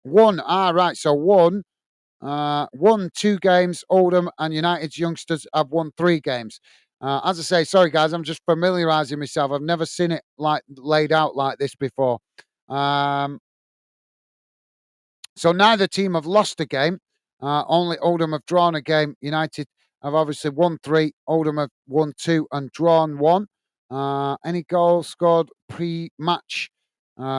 1. Right. So 1. Won 2 games. Oldham and United's youngsters have won 3 games. As I say, sorry guys, I'm just familiarising myself. I've never seen it like laid out like this before. So neither team have lost a game. Only Oldham have drawn a game. United have obviously won 3. Oldham have won 2 and drawn 1. Any goals scored pre-match?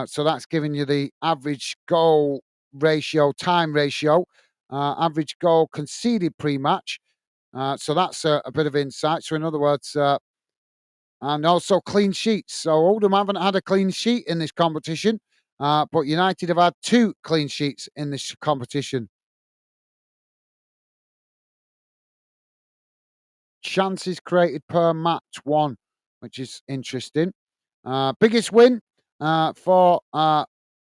So that's giving you the average goal ratio, time ratio. Average goal conceded pre-match. So that's a bit of insight. So in other words, and also clean sheets. So Oldham haven't had a clean sheet in this competition, but United have had 2 clean sheets in this competition. Chances created per match, 1, which is interesting. Biggest win for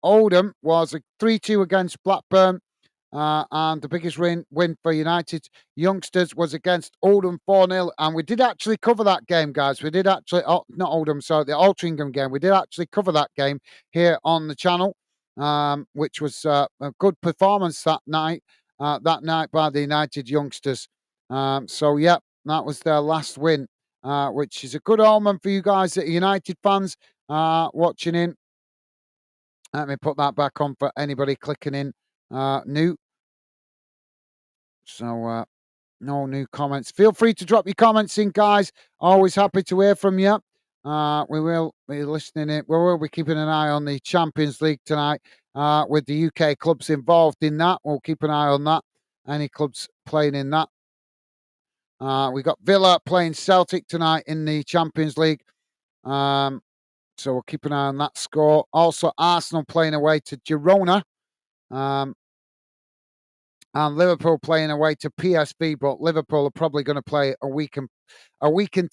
Oldham was a 3-2 against Blackburn. And the biggest win for United youngsters was against Oldham 4-0. And we did actually cover that game, guys. We did actually, not Oldham, sorry, the Altrincham game. We did actually cover that game here on the channel, which was a good performance that night by the United youngsters. So, yeah, that was their last win, which is a good omen for you guys that are United fans watching in. Let me put that back on for anybody clicking in new. So, no new comments. Feel free to drop your comments in, guys. Always happy to hear from you. We will be listening in. We will be keeping an eye on the Champions League tonight with the UK clubs involved in that. We'll keep an eye on that. Any clubs playing in that. We got Villa playing Celtic tonight in the Champions League. So we'll keep an eye on that score. Also, Arsenal playing away to Girona. And Liverpool playing away to PSV, but Liverpool are probably going to play a weakened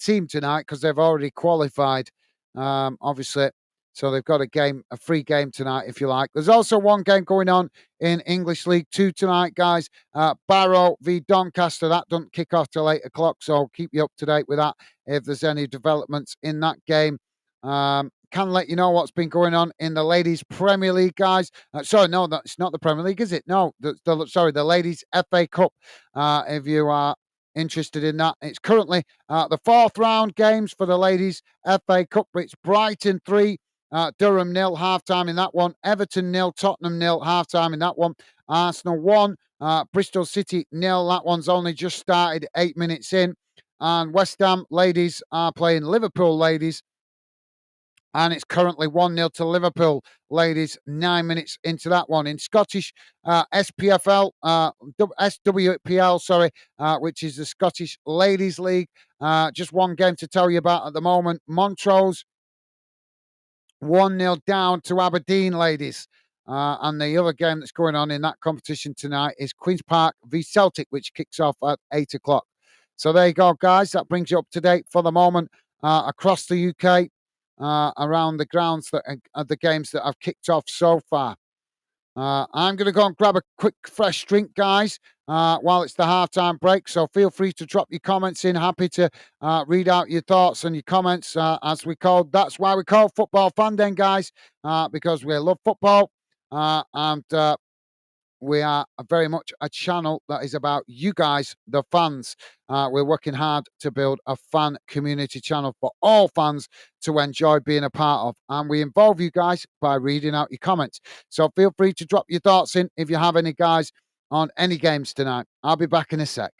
team tonight because they've already qualified, obviously. So they've got a free game tonight, if you like. There's also one game going on in English League 2 tonight, guys. Barrow v Doncaster. That doesn't kick off till 8 o'clock, so I'll keep you up to date with that if there's any developments in that game. can let you know what's been going on in the Ladies Premier League, guys. Sorry, no, that's not the Premier League, is it? No, the Ladies FA Cup. If you are interested in that, it's currently the fourth round games for the Ladies FA Cup. It's Brighton 3, Durham nil, half time in that one. Everton nil, Tottenham nil, half time in that one. Arsenal 1, Bristol City nil. That one's only just started 8 minutes in. And West Ham ladies are playing Liverpool ladies. And it's currently 1-0 to Liverpool ladies, 9 minutes into that one. In Scottish SPFL, SWPL, sorry, which is the Scottish Ladies League. Just one game to tell you about at the moment. Montrose 1-0 down to Aberdeen ladies. And the other game that's going on in that competition tonight is Queen's Park v Celtic, which kicks off at 8 o'clock. So there you go, guys. That brings you up to date for the moment across the UK, around the grounds that are the games that have kicked off so far. I'm going to go and grab a quick fresh drink, guys, while it's the halftime break. So feel free to drop your comments in. Happy to read out your thoughts and your comments, as we call. That's why we call Football Fan Den, guys, because we love football, and we are very much a channel that is about you guys, the fans. We're working hard to build a fan community channel for all fans to enjoy being a part of. And we involve you guys by reading out your comments. So feel free to drop your thoughts in if you have any, guys, on any games tonight. I'll be back in a sec.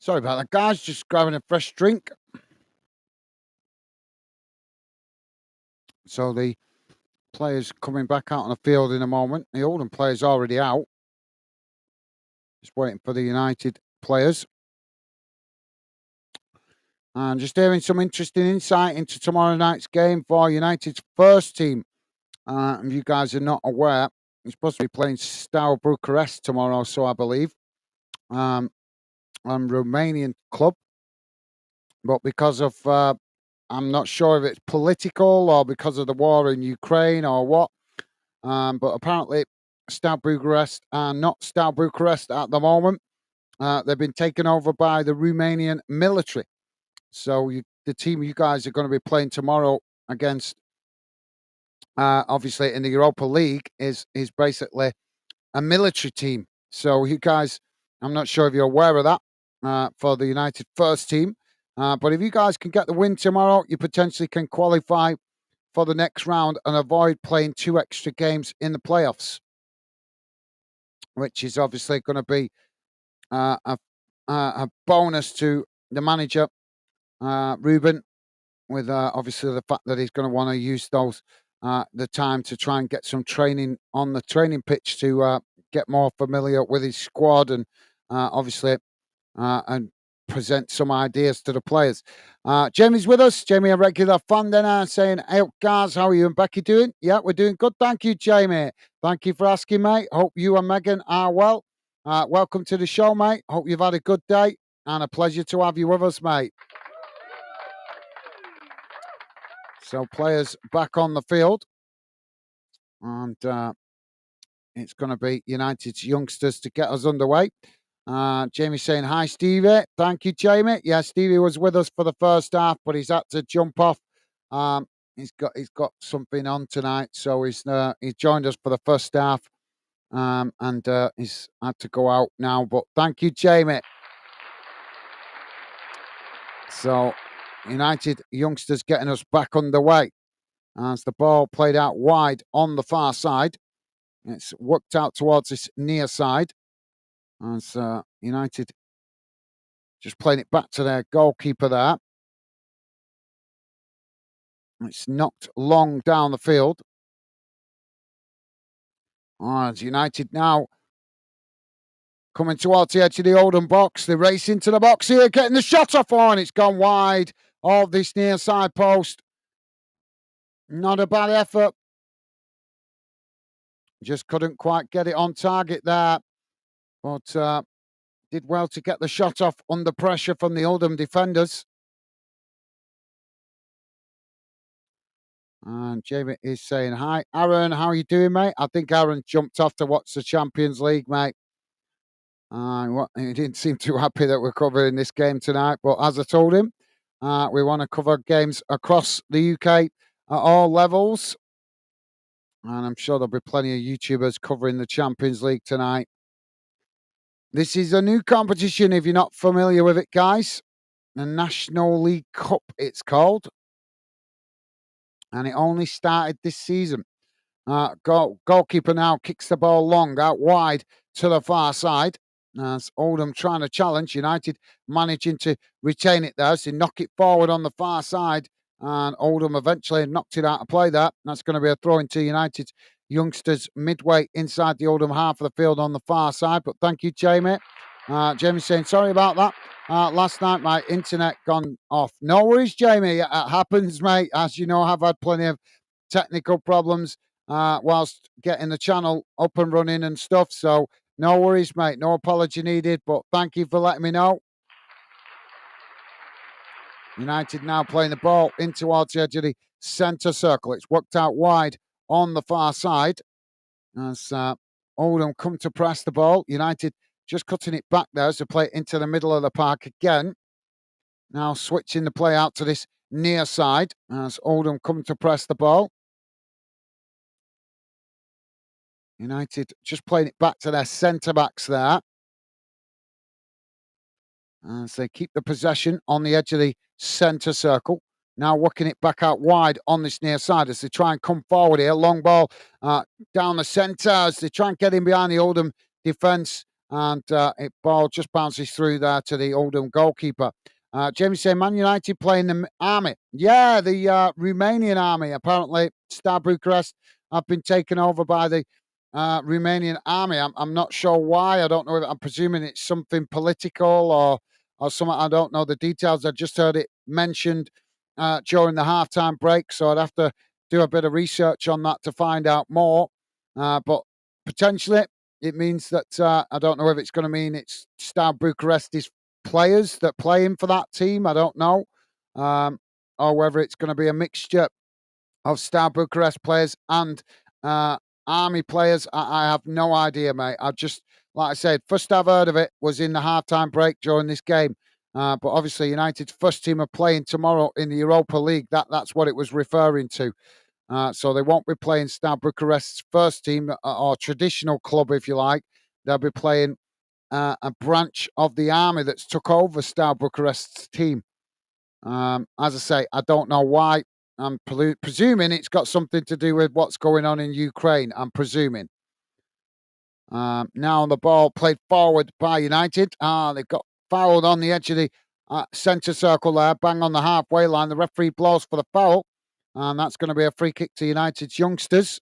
Sorry about that, guys. Just grabbing a fresh drink. So the players coming back out on the field in a moment. The Oldham players already out. Just waiting for the United players. And just hearing some interesting insight into tomorrow night's game for United's first team. If you guys are not aware, he's supposed to be playing Steaua Bucharest tomorrow, so I believe. A Romanian club. But because of, I'm not sure if it's political or because of the war in Ukraine or what, but apparently Steaua Bucharest are not Steaua Bucharest at the moment. They've been taken over by the Romanian military. So the team you guys are going to be playing tomorrow against, obviously in the Europa League, is basically a military team. So you guys, I'm not sure if you're aware of that for the United first team. But if you guys can get the win tomorrow, you potentially can qualify for the next round and avoid playing 2 extra games in the playoffs, which is obviously going to be a bonus to the manager, Ruben, with obviously the fact that he's going to want to use the time to try and get some training on the training pitch to get more familiar with his squad and obviously and present some ideas to the players. Jamie's with us. Jamie, a regular fan then, saying, "Hey, guys, how are you and Becky doing?" Yeah, we're doing good. Thank you, Jamie. Thank you for asking, mate. Hope you and Megan are well. Welcome to the show, mate. Hope you've had a good day and a pleasure to have you with us, mate. So players back on the field. And it's going to be United's youngsters to get us underway. Jamie saying, "Hi, Stevie." Thank you, Jamie. Yeah, Stevie was with us for the first half, but he's had to jump off. He's got something on tonight, so he's joined us for the first half, and he's had to go out now. But thank you, Jamie. So United youngsters getting us back underway as the ball played out wide on the far side. It's worked out towards this near side as United just playing it back to their goalkeeper there. It's knocked long down the field. As United now coming towards the edge of the Oldham box. They race into the box here, getting the shot off on. It's gone wide of this near side post. Not a bad effort. Just couldn't quite get it on target there. But did well to get the shot off under pressure from the Oldham defenders. And Jamie is saying, "Hi, Aaron. How are you doing, mate?" I think Aaron jumped off to watch the Champions League, mate. He didn't seem too happy that we're covering this game tonight. But as I told him, we want to cover games across the UK at all levels. And I'm sure there'll be plenty of YouTubers covering the Champions League tonight. This is a new competition, if you're not familiar with it, guys. The National League Cup, it's called. And it only started this season. Goalkeeper now kicks the ball long out wide to the far side. As Oldham trying to challenge, United managing to retain it there. So they knock it forward on the far side. And Oldham eventually knocked it out of play there. That's going to be a throw into United's youngsters midway inside the Oldham half of the field on the far side. But thank you, Jamie. Jamie saying, "Sorry about that. Last night my internet gone off." No worries, Jamie. It happens, mate. As you know, I've had plenty of technical problems whilst getting the channel up and running and stuff. So no worries, mate. No apology needed. But thank you for letting me know. United now playing the ball in towards the edge of the centre circle. It's worked out wide on the far side as Oldham come to press the ball. United just cutting it back there as they play it into the middle of the park again. Now switching the play out to this near side as Oldham come to press the ball. United just playing it back to their centre-backs there. As they keep the possession on the edge of the centre circle. Now working it back out wide on this near side as they try and come forward here. Long ball down the centre as they try and get in behind the Oldham defence. and it ball just bounces through there to the Oldham goalkeeper. Jamie saying Man United playing the army. Yeah, the Romanian army. Apparently, Star Bucharest have been taken over by the Romanian army. I'm not sure why. I don't know. I'm presuming it's something political or something. I don't know the details. I just heard it mentioned during the halftime break, so I'd have to do a bit of research on that to find out more. But potentially, it means that I don't know if it's going to mean it's Star Bucharest's players that playing for that team. I don't know, or whether it's going to be a mixture of Star Bucharest players and Army players. I have no idea, mate. I just, like I said, first I've heard of it was in the halftime break during this game. But obviously, United's first team are playing tomorrow in the Europa League. That's what it was referring to. So they won't be playing Star Bucharest's first team or traditional club, if you like. They'll be playing a branch of the army that's took over Star Bucharest's team. As I say, I don't know why. I'm presuming it's got something to do with what's going on in Ukraine. I'm presuming. Now the ball played forward by United. They've got fouled on the edge of the centre circle there, bang on the halfway line. The referee blows for the foul, and that's going to be a free kick to United's youngsters.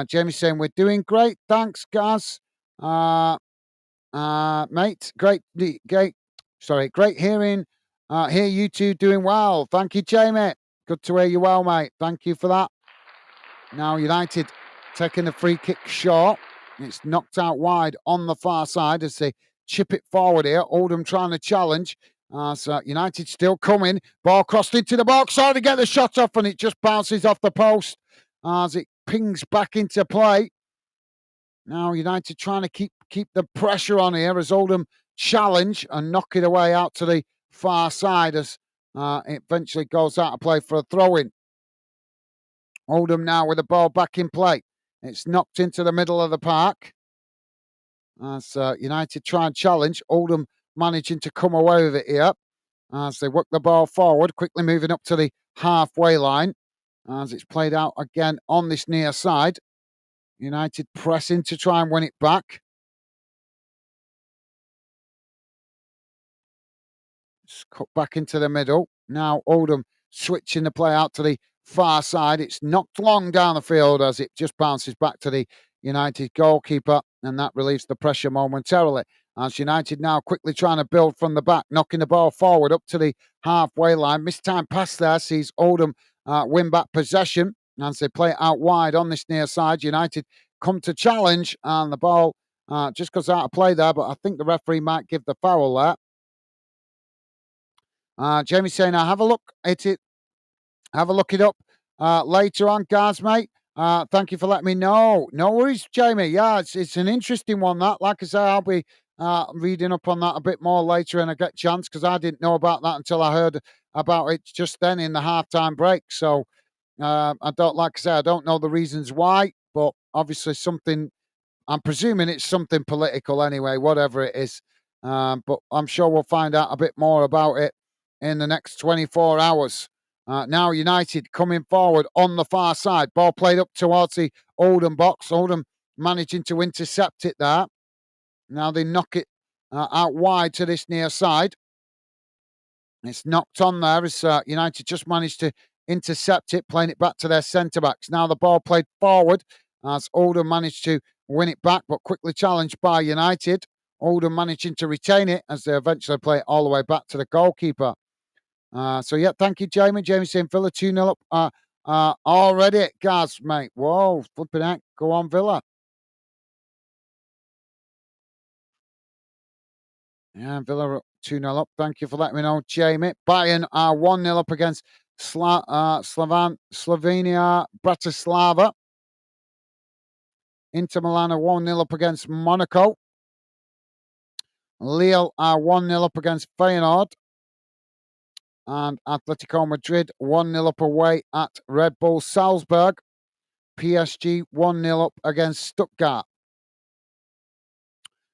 Jamie saying we're doing great. Thanks, Gaz. Mate, great hearing. Hear you two doing well. Thank you, Jamie. Good to hear you well, mate. Thank you for that. Now United taking the free kick short. It's knocked out wide on the far side as they chip it forward here. Oldham trying to challenge. So United still coming. Ball crossed into the box. Trying to get the shot off, and it just bounces off the post as it pings back into play. Now United trying to keep the pressure on here as Oldham challenge and knock it away out to the far side as it eventually goes out of play for a throw-in. Oldham now with the ball back in play. It's knocked into the middle of the park. As United try and challenge. Oldham managing to come away with it here. As they work the ball forward, quickly moving up to the halfway line. As it's played out again on this near side. United pressing to try and win it back. It's cut back into the middle. Now Oldham switching the play out to the far side. It's knocked long down the field as it just bounces back to the United goalkeeper, and that relieves the pressure momentarily. As United now quickly trying to build from the back, knocking the ball forward up to the halfway line. Missed time pass there sees Oldham win back possession as they play it out wide on this near side. United come to challenge, and the ball just goes out of play there, but I think the referee might give the foul there. Jamie saying, "I have a look at it. Have a look it up later on, guys, mate. Thank you for letting me know. No worries, Jamie. Yeah, it's an interesting one. That, like I say, I'll be reading up on that a bit more later when I get a chance because I didn't know about that until I heard about it just then in the halftime break. So I don't, like I say, I don't know the reasons why, but obviously something. I'm presuming it's something political anyway, whatever it is. But I'm sure we'll find out a bit more about it in the next 24 hours. Now United coming forward on the far side. Ball played up towards the Oldham box. Oldham managing to intercept it there. Now they knock it out wide to this near side. It's knocked on there as United just managed to intercept it, playing it back to their centre-backs. Now the ball played forward as Oldham managed to win it back, but quickly challenged by United. Oldham managing to retain it as they eventually play it all the way back to the goalkeeper. So, yeah, thank you, Jamie. Jamie saying Villa 2-0 up already, Gaz, mate. Whoa, flipping heck. Go on, Villa. Yeah, Villa 2-0 up. Thank you for letting me know, Jamie. Bayern are 1-0 up against Slovenia Bratislava. Inter Milan are 1-0 up against Monaco. Lille are 1-0 up against Feyenoord. And Atletico Madrid 1-0 up away at Red Bull Salzburg. PSG 1-0 up against Stuttgart.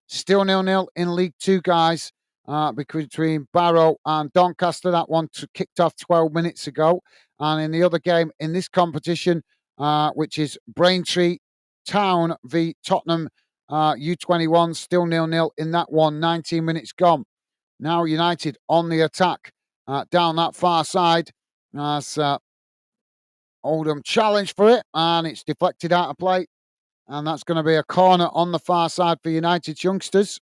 Still 0-0 in League Two, guys, between Barrow and Doncaster. That one kicked off 12 minutes ago. And in the other game in this competition, which is Braintree Town v Tottenham U-21, still 0-0 in that one. 19 minutes gone. Now United on the attack down that far side. As Oldham challenge for it, and it's deflected out of play. And that's going to be a corner on the far side for United's youngsters.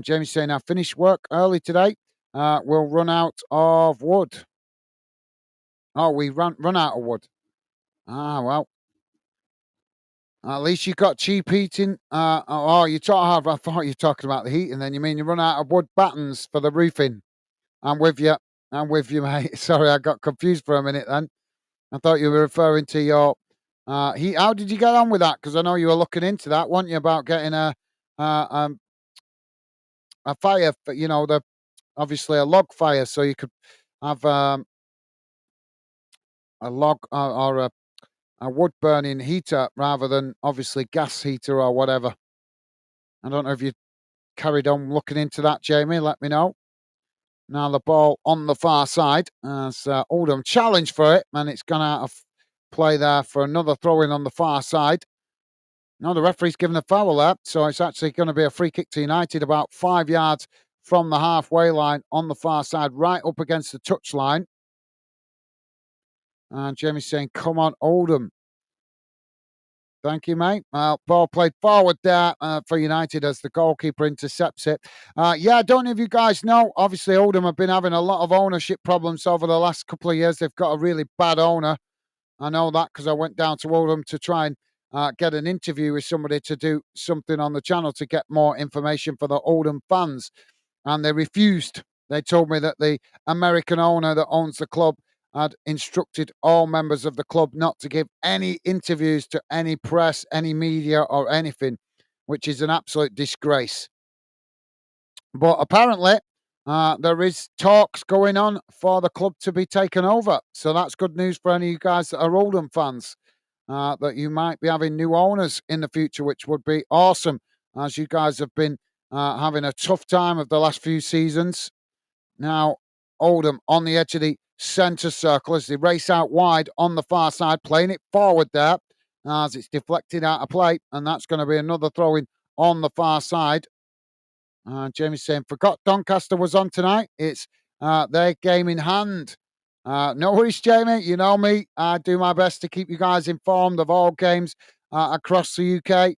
Jamie's saying, I finished work early today. We'll run out of wood. Oh, we run out of wood. Well. At least you got cheap heating. I thought you were talking about the heating. Then you mean you run out of wood battens for the roofing? I'm with you. I'm with you, mate. Sorry, I got confused for a minute. Then I thought you were referring to your heat. How did you get on with that? Because I know you were looking into that, weren't you, about getting uh, a fire? The obviously a log fire, so you could have a log or a wood burning heater rather than obviously gas heater or whatever. I don't know if you carried on looking into that, Jamie. Let me know. Now the ball on the far side as Oldham challenge for it, and it's gone out of play there for another throw in on the far side. Now the referee's given a foul there, so it's actually going to be a free kick to United about 5 yards from the halfway line on the far side, right up against the touchline. And Jamie's saying, come on, Oldham. Thank you, mate. Ball played forward there for United as the goalkeeper intercepts it. I don't know if you guys know, obviously Oldham have been having a lot of ownership problems over the last couple of years. They've got a really bad owner. I know that because I went down to Oldham to try and get an interview with somebody to do something on the channel to get more information for the Oldham fans. And they refused. They told me that the American owner that owns the club had instructed all members of the club not to give any interviews to any press, any media, or anything, which is an absolute disgrace. But apparently, there is talks going on for the club to be taken over. So that's good news for any of you guys that are Oldham fans, that you might be having new owners in the future, which would be awesome, as you guys have been having a tough time of the last few seasons. Now, Oldham on the edge of the centre circle as they race out wide on the far side, playing it forward there as it's deflected out of play, and that's going to be another throw-in on the far side. Jamie's saying, forgot Doncaster was on tonight. It's their game in hand. No worries, Jamie. You know me. I do my best to keep you guys informed of all games across the UK.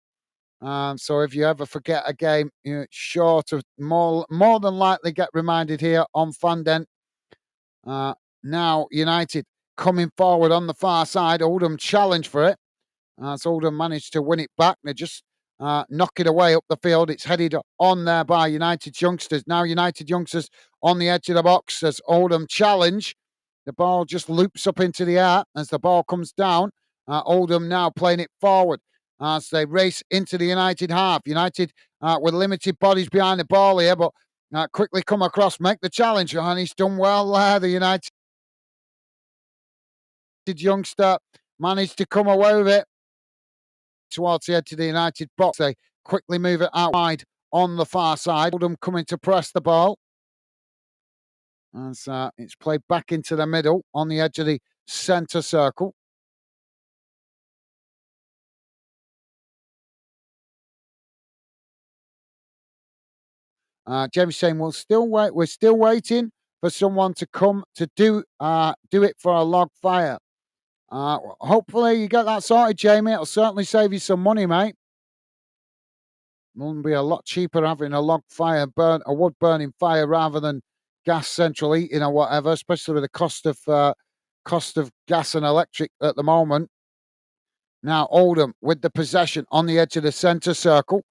So if you ever forget a game, you're sure to more than likely get reminded here on Fandent. Now United coming forward on the far side. Oldham challenge for it. So Oldham managed to win it back. They just knock it away up the field. It's headed on there by United's youngsters. Now United youngsters on the edge of the box as Oldham challenge. The ball just loops up into the air as the ball comes down. Oldham now playing it forward as they race into the United half. United with limited bodies behind the ball here, but quickly come across, make the challenge, and he's done well there. The United youngster managed to come away with it towards the edge of the United box. They quickly move it out wide on the far side. Oldham coming to press the ball. As it's played back into the middle on the edge of the centre circle. Jamie's saying we're still waiting for someone to come to do it for a log fire. Hopefully you get that sorted, Jamie. It'll certainly save you some money, mate. It'll be a lot cheaper having a log fire, a wood burning fire rather than gas central heating or whatever, especially with the cost of gas and electric at the moment. Now Oldham with the possession on the edge of the centre circle.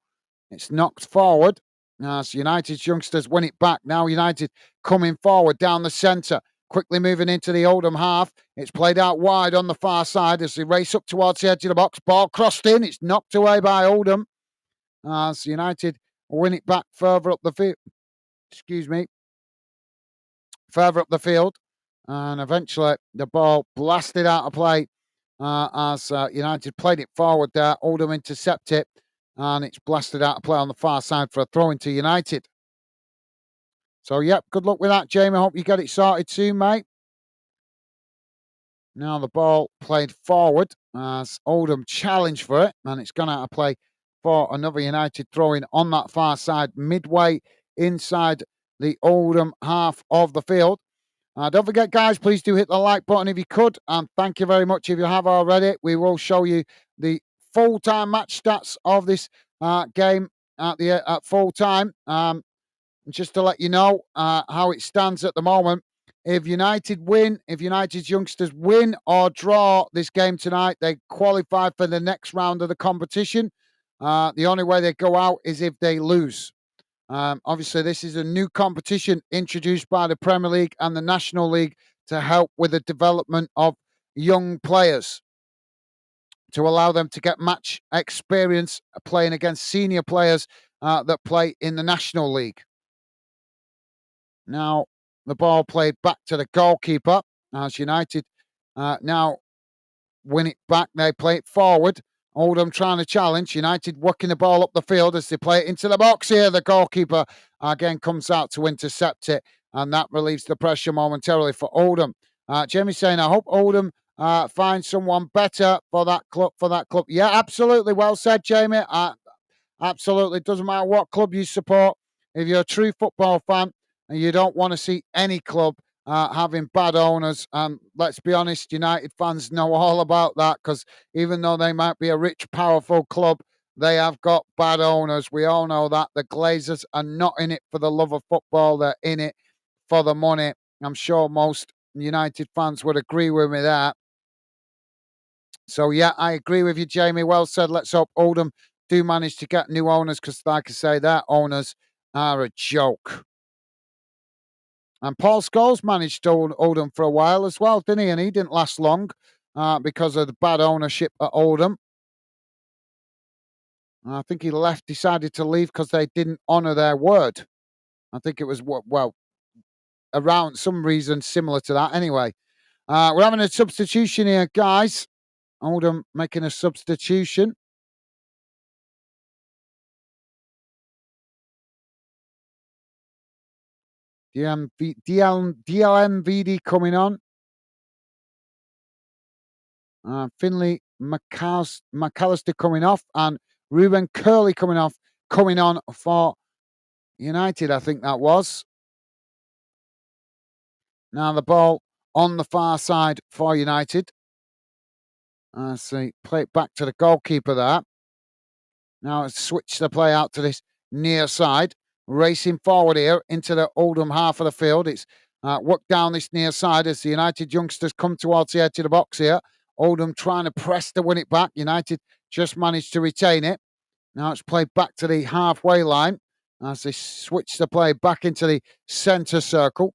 It's knocked forward. As United's youngsters win it back. Now United coming forward down the centre. Quickly moving into the Oldham half. It's played out wide on the far side as they race up towards the edge of the box. Ball crossed in. It's knocked away by Oldham. As United win it back further up the field. Further up the field. And eventually the ball blasted out of play as United played it forward there. Oldham intercept it. and it's blasted out of play on the far side for a throw into United. So, yep, good luck with that, Jamie. Hope you get it sorted soon, mate. Now the ball played forward as Oldham challenged for it, and it's gone out of play for another United throw-in on that far side, midway inside the Oldham half of the field. Don't forget, guys, please do hit the like button if you could, and thank you very much if you have already. We will show you the full-time match stats of this game at full-time. Just to let you know how it stands at the moment. If United's youngsters win or draw this game tonight, they qualify for the next round of the competition. The only way they go out is if they lose. Obviously, this is a new competition introduced by the Premier League and the National League to help with the development of young players, to allow them to get match experience playing against senior players that play in the National League. Now, the ball played back to the goalkeeper as United now win it back. They play it forward. Oldham trying to challenge. United working the ball up the field as they play it into the box here. The goalkeeper again comes out to intercept it, and that relieves the pressure momentarily for Oldham. Jamie saying, I hope Oldham find someone better for that club. Yeah, absolutely. Well said, Jamie. Absolutely. It doesn't matter what club you support. If you're a true football fan and you don't want to see any club having bad owners, let's be honest, United fans know all about that, because even though they might be a rich, powerful club, they have got bad owners. We all know that. The Glazers are not in it for the love of football. They're in it for the money. I'm sure most United fans would agree with me there. So, yeah, I agree with you, Jamie. Well said. Let's hope Oldham do manage to get new owners, because, like I say, their owners are a joke. And Paul Scholes managed Oldham for a while as well, didn't he? And he didn't last long because of the bad ownership at Oldham. I think he decided to leave because they didn't honour their word. I think it was, well, around some reason similar to that. Anyway, we're having a substitution here, guys. Oldham making a substitution. DLMVD coming on. Finley McAllister coming off, and Ruben Curley coming on for United, I think that was. Now the ball on the far side for United. See, play it back to the goalkeeper there. Now switch the play out to this near side. Racing forward here into the Oldham half of the field. It's worked down this near side as the United youngsters come towards the edge of the box here. Oldham trying to press to win it back. United just managed to retain it. Now it's played back to the halfway line as they switch the play back into the centre circle.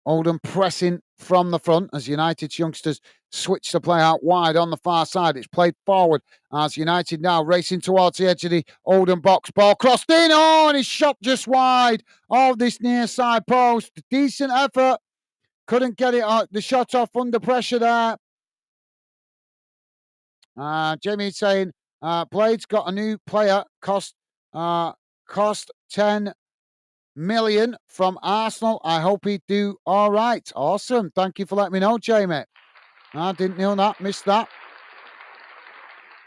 Oldham pressing from the front as United's youngsters switch the play out wide on the far side. It's played forward as United now racing towards the edge of the Oldham box. Ball crossed in. Oh, and it's shot just wide of this near side post. Decent effort. Couldn't get it the shot off under pressure there. Jamie saying, Blade's got a new player, cost 10 million from Arsenal. I hope he'd do all right. Awesome. Thank you for letting me know, Jamie. I didn't know that. Missed that.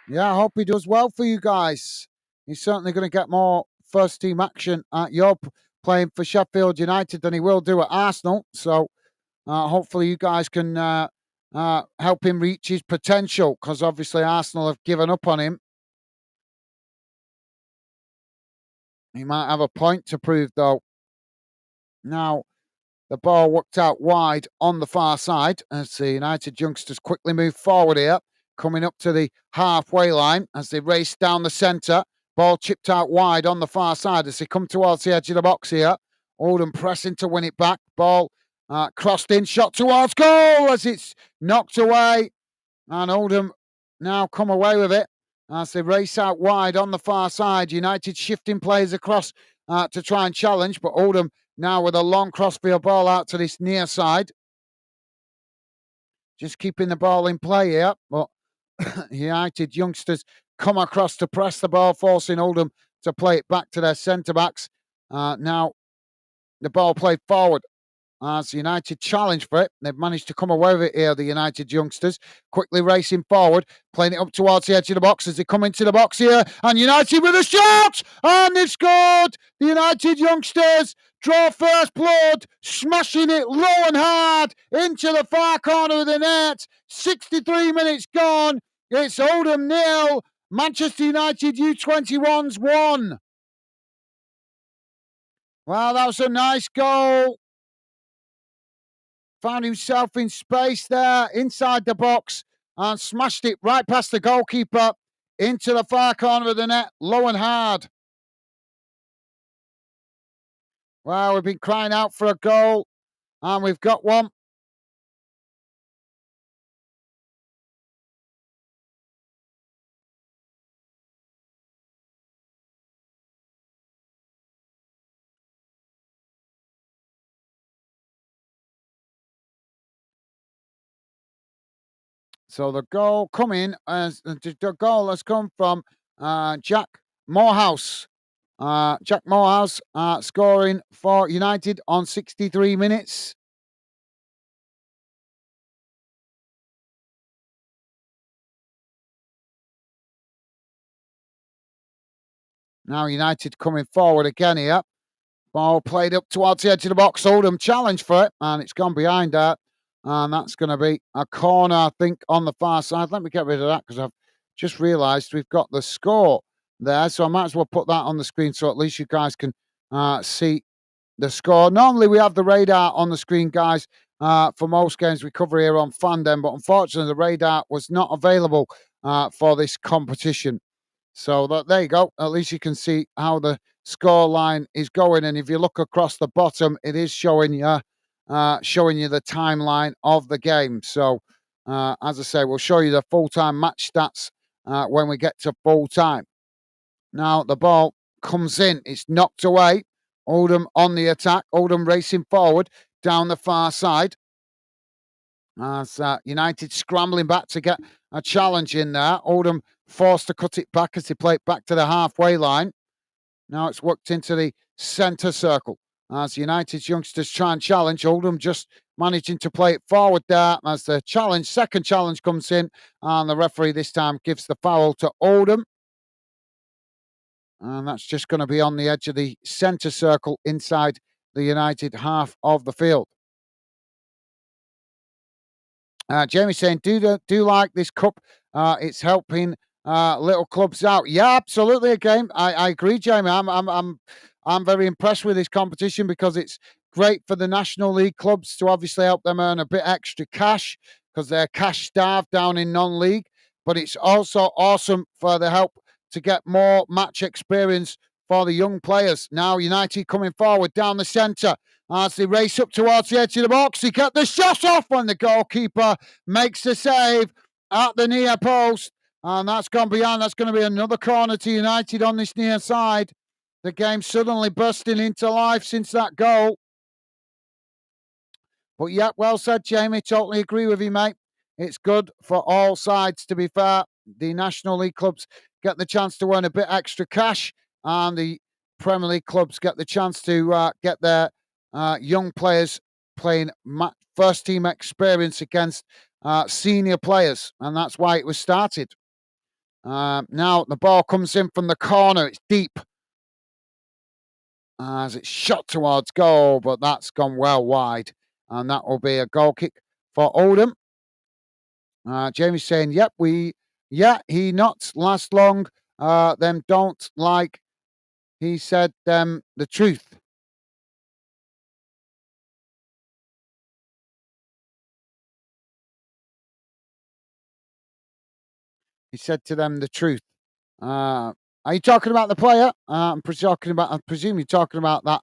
Yeah, I hope he does well for you guys. He's certainly going to get more first team action at your playing for Sheffield United than he will do at Arsenal. So hopefully you guys can help him reach his potential, because obviously Arsenal have given up on him. He might have a point to prove, though. Now, the ball worked out wide on the far side as the United youngsters quickly move forward here, coming up to the halfway line as they race down the centre. Ball chipped out wide on the far side as they come towards the edge of the box here. Oldham pressing to win it back. Ball crossed in, shot towards goal as it's knocked away. And Oldham now come away with it as they race out wide on the far side. United shifting players across to try and challenge, but Oldham now with a long crossfield ball out to this near side. Just keeping the ball in play here, but United youngsters come across to press the ball, forcing Oldham to play it back to their centre-backs. Now, the ball played forward as United challenge for it. They've managed to come away with it here, the United youngsters, quickly racing forward, playing it up towards the edge of the box as they come into the box here. And United with a shot! And they've scored! The United youngsters draw first blood, smashing it low and hard into the far corner of the net. 63 minutes gone. It's Oldham 0, Manchester United U-21s 1. Wow, that was a nice goal. Found himself in space there inside the box and smashed it right past the goalkeeper into the far corner of the net, low and hard. Well, we've been crying out for a goal and we've got one. So the goal coming as the goal has come from Jack Morehouse. Jack Morehouse scoring for United on 63 minutes. Now United coming forward again here. Ball played up towards the edge of the box. Oldham challenged for it, and it's gone behind that. And that's going to be a corner, I think, on the far side. Let me get rid of that because I've just realised we've got the score there. So I might as well put that on the screen so at least you guys can see the score. Normally we have the radar on the screen, guys, for most games we cover here on Fandom, but unfortunately the radar was not available for this competition. So there you go. At least you can see how the score line is going. And if you look across the bottom, it is showing you the timeline of the game. So as I say, we'll show you the full-time match stats when we get to full-time. Now the ball comes in. It's knocked away. Oldham on the attack. Oldham racing forward down the far side. As United scrambling back to get a challenge in there. Oldham forced to cut it back as they play it back to the halfway line. Now it's worked into the centre circle. As United's youngsters try and challenge, Oldham just managing to play it forward there as the second challenge comes in, and the referee this time gives the foul to Oldham. And that's just going to be on the edge of the centre circle inside the United half of the field. Jamie saying, do like this cup. It's helping little clubs out. Yeah, absolutely. Again, I agree, Jamie. I'm very impressed with this competition because it's great for the National League clubs to obviously help them earn a bit extra cash because they're cash starved down in non-league. But it's also awesome for the help to get more match experience for the young players. Now United coming forward down the centre. As they race up towards the edge of the box, they get the shot off when the goalkeeper makes the save at the near post. And that's gone beyond. That's going to be another corner to United on this near side. The game suddenly bursting into life since that goal. But yeah, well said, Jamie. Totally agree with you, mate. It's good for all sides, to be fair. The National League clubs get the chance to earn a bit extra cash, and the Premier League clubs get the chance to get their young players playing first team experience against senior players, and that's why it was started. Now the ball comes in from the corner. It's deep as it's shot towards goal, but that's gone well wide, and that will be a goal kick for Oldham. Jamie's saying, "Yep, he not last long. Them don't like." He said them the truth. He said to them the truth. Are you talking about the player? I presume you're talking about that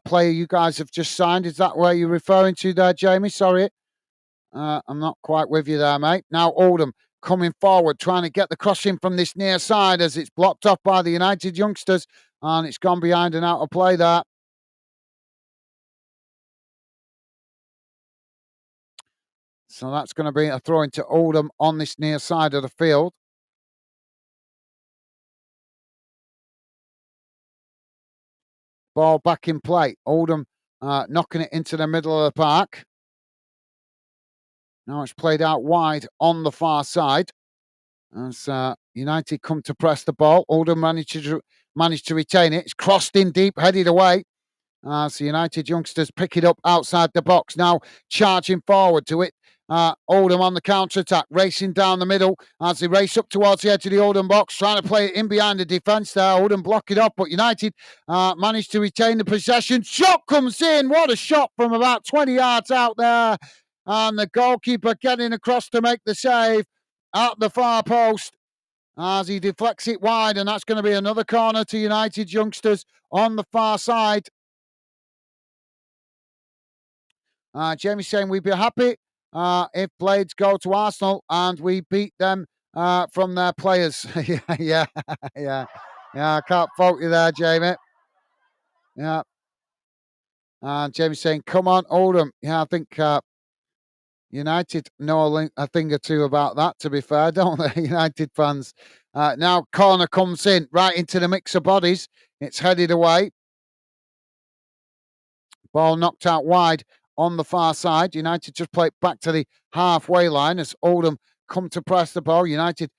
player you guys have just signed. Is that where you're referring to there, Jamie? Sorry. I'm not quite with you there, mate. Now Oldham coming forward, trying to get the cross in from this near side as it's blocked off by the United youngsters, and it's gone behind and out of play there. So that's going to be a throw into Oldham on this near side of the field. Ball back in play. Oldham knocking it into the middle of the park. Now it's played out wide on the far side as United come to press the ball. Oldham managed to retain it. It's crossed in deep, headed away. So United youngsters pick it up outside the box. Now charging forward to it. Oldham on the counter-attack, racing down the middle as they race up towards the edge of the Oldham box, trying to play it in behind the defence there. Oldham block it off, but United managed to retain the possession. Shot comes in. What a shot from about 20 yards out there. And the goalkeeper getting across to make the save at the far post as he deflects it wide, and that's going to be another corner to United youngsters on the far side. Jamie's saying we'd be happy if Blades go to Arsenal and we beat them from their players. yeah. I can't fault you there, Jamie. Yeah. And Jamie's saying, come on, Oldham. Yeah, I think United know a thing or two about that, to be fair, don't they, United fans? Now corner comes in, right into the mix of bodies. It's headed away. Ball knocked out wide on the far side. United just play it back to the halfway line as Oldham come to press the ball. United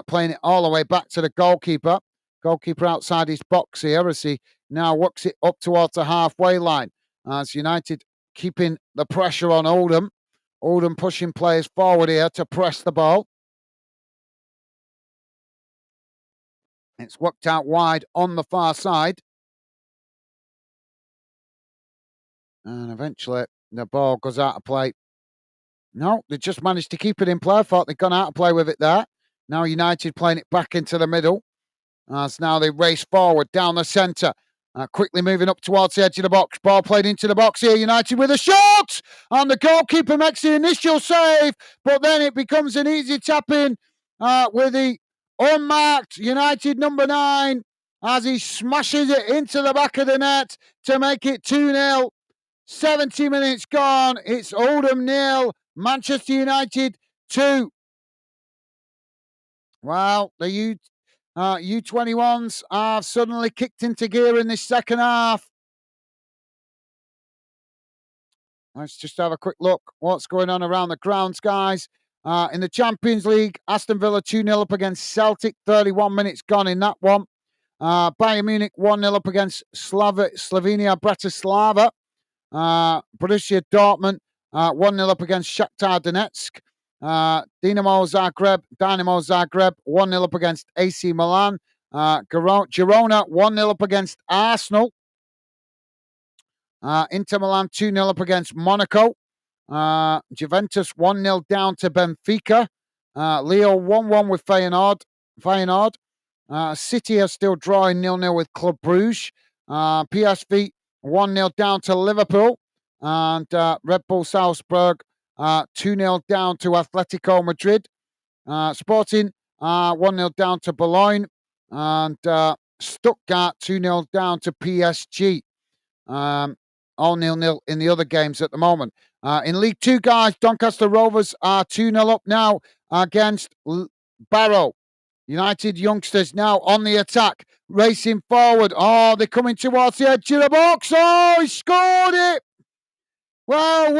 playing it all the way back to the goalkeeper. Goalkeeper outside his box here as he now works it up towards the halfway line. As United keeping the pressure on Oldham. Oldham pushing players forward here to press the ball. It's worked out wide on the far side. And eventually the ball goes out of play. No, they just managed to keep it in play. I thought they'd gone out of play with it there. Now United playing it back into the middle. As now they race forward down the centre. Quickly moving up towards the edge of the box. Ball played into the box here. United with a shot! And the goalkeeper makes the initial save. But then it becomes an easy tap-in with the unmarked United number 9 as he smashes it into the back of the net to make it 2-0. 70 minutes gone. It's Oldham 0, Manchester United 2. Well, the U21s are suddenly kicked into gear in this second half. Let's just have a quick look what's going on around the grounds, guys. In the Champions League, Aston Villa 2-0 up against Celtic. 31 minutes gone in that one. Bayern Munich 1-0 up against Slovenia Bratislava. Borussia Dortmund 1-0 up against Shakhtar Donetsk. Dynamo Zagreb 1-0 up against AC Milan. Girona 1-0 up against Arsenal. Inter Milan 2-0 up against Monaco. Juventus 1-0 down to Benfica. Leo 1-1 with Feyenoord. City are still drawing 0-0 with Club Brugge. PSV 1-0 down to Liverpool. And Red Bull Salzburg 2-0 down to Atletico Madrid. Sporting 1-0 down to Bologna. And Stuttgart 2-0 down to PSG. All 0-0 in the other games at the moment. In League 2, guys, Doncaster Rovers are 2-0 up now against Barrow. United youngsters now on the attack, racing forward. Oh, they're coming towards the edge of the box. Oh, he scored it. Well,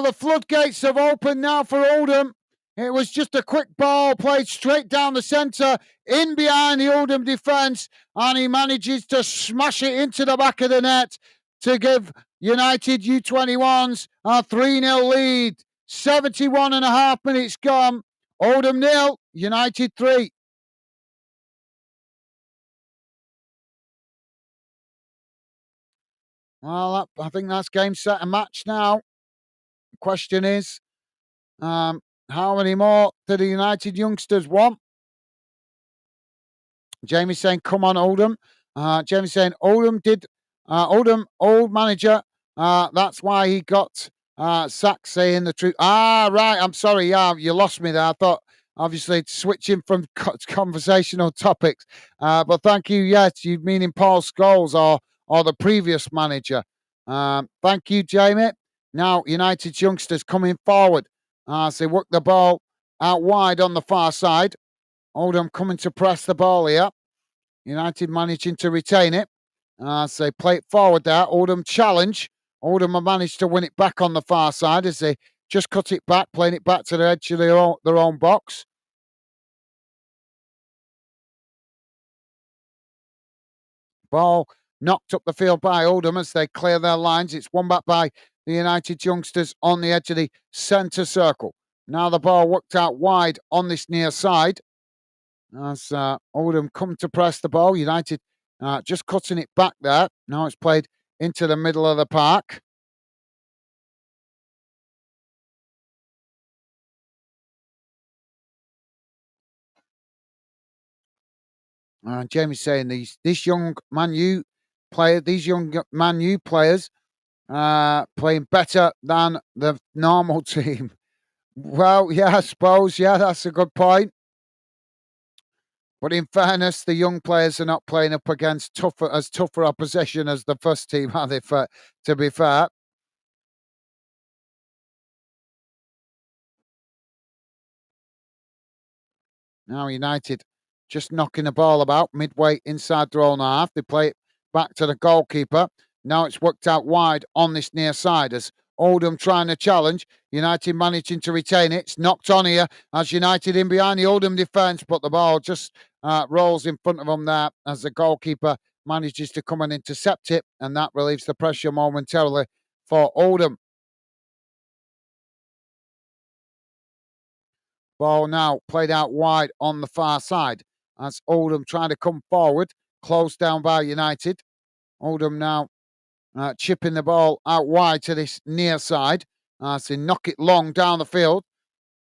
the floodgates have opened now for Oldham. It was just a quick ball played straight down the centre, in behind the Oldham defence, and he manages to smash it into the back of the net to give United U21s a 3-0 lead. 71 and a half minutes gone. Oldham 0, United 3. Well, I think that's game, set, and match now. The question is, how many more do the United youngsters want? Jamie's saying, come on, Oldham. Jamie's saying, Oldham, old manager. That's why he got sacked, saying the truth. Right. I'm sorry. Yeah, you lost me there. I thought, obviously, switching from conversational topics. But thank you. Yes, you meaning Paul Scholes or the previous manager. Thank you, Jamie. Now, United's youngsters coming forward as they work the ball out wide on the far side. Oldham coming to press the ball here. United managing to retain it. So they play it forward there. Oldham challenge. Oldham have managed to win it back on the far side as they just cut it back, playing it back to the edge of their own box. Ball knocked up the field by Oldham as they clear their lines. It's won back by the United youngsters on the edge of the centre circle. Now the ball worked out wide on this near side as Oldham come to press the ball. United just cutting it back there. Now it's played into the middle of the park. Jamie's saying these young Man U players playing better than the normal team. Well, yeah, I suppose. Yeah, that's a good point. But in fairness, the young players are not playing up against tougher opposition as the first team, are they? To be fair. Now United just knocking the ball about midway inside their own half. They play it back to the goalkeeper. Now it's worked out wide on this near side as Oldham trying to challenge. United managing to retain it. It's knocked on here as United in behind the Oldham defence, but the ball just rolls in front of them there as the goalkeeper manages to come and intercept it, and that relieves the pressure momentarily for Oldham. Ball now played out wide on the far side as Oldham trying to come forward, closed down by United. Oldham now chipping the ball out wide to this near side as they knock it long down the field.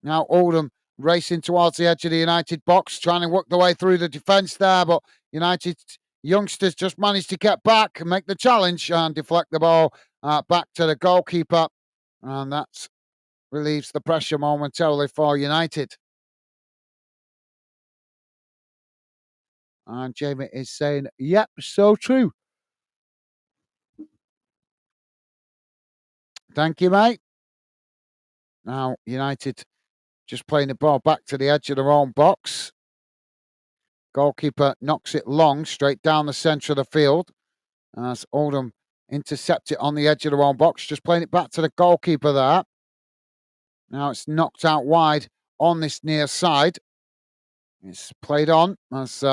Now Oldham racing towards the edge of the United box, trying to work their way through the defence there, but United youngsters just managed to get back and make the challenge and deflect the ball back to the goalkeeper. And that relieves the pressure momentarily for United. And Jamie is saying, yep, so true. Thank you, mate. Now, United just playing the ball back to the edge of their own box. Goalkeeper knocks it long, straight down the centre of the field. As Oldham intercept it on the edge of their own box. Just playing it back to the goalkeeper there. Now it's knocked out wide on this near side. It's played on as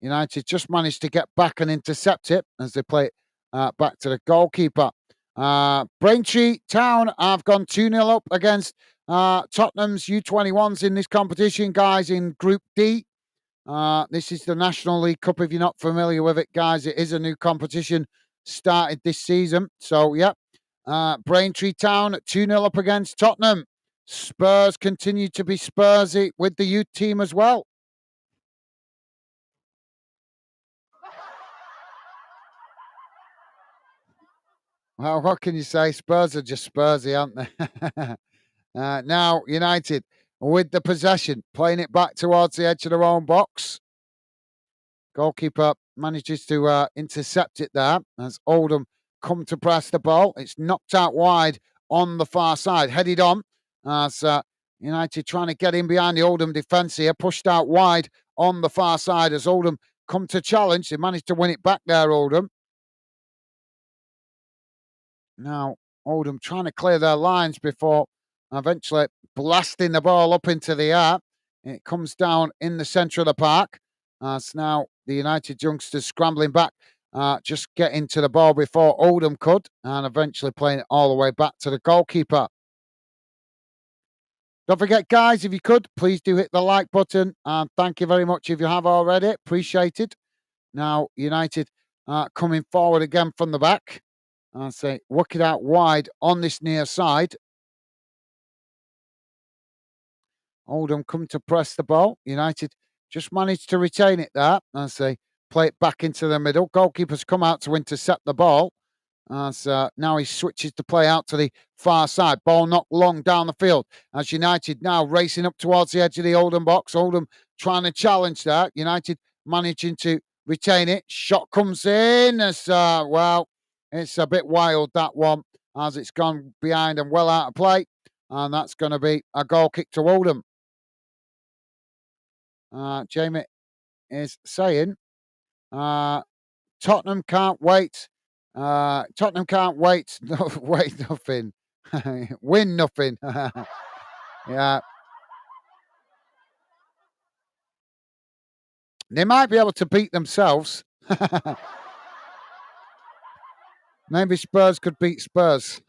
United just managed to get back and intercept it as they play it back to the goalkeeper. Braintree Town have gone 2-0 up against Tottenham's U21s in this competition, guys, in Group D. This is the National League Cup. If you're not familiar with it, guys, it is a new competition started this season. So, yep, Braintree Town 2-0 up against Tottenham. Spurs continue to be Spursy with the youth team as well. Well, what can you say? Spurs are just Spursy, aren't they? Now, United with the possession, playing it back towards the edge of their own box. Goalkeeper manages to intercept it there as Oldham come to press the ball. It's knocked out wide on the far side, headed on as United trying to get in behind the Oldham defence here, pushed out wide on the far side as Oldham come to challenge. They managed to win it back there, Oldham. Now, Oldham trying to clear their lines before eventually blasting the ball up into the air. It comes down in the centre of the park. As now the United youngsters scrambling back, just getting to the ball before Oldham could, and eventually playing it all the way back to the goalkeeper. Don't forget, guys, if you could, please do hit the like button. And thank you very much if you have already. Appreciated. Now, United coming forward again from the back. I say, work it out wide on this near side. Oldham come to press the ball. United just managed to retain it there. I say, play it back into the middle. Goalkeeper's come out to intercept the ball. As now he switches to play out to the far side. Ball knocked long down the field. As United now racing up towards the edge of the Oldham box. Oldham trying to challenge that. United managing to retain it. Shot comes in. As well, it's a bit wild, that one, as it's gone behind and well out of play. And that's going to be a goal kick to Oldham. Jamie is saying Uh, Tottenham can't wait. Tottenham can't wait. No, wait nothing. Win nothing. Yeah, they might be able to beat themselves. Maybe Spurs could beat Spurs.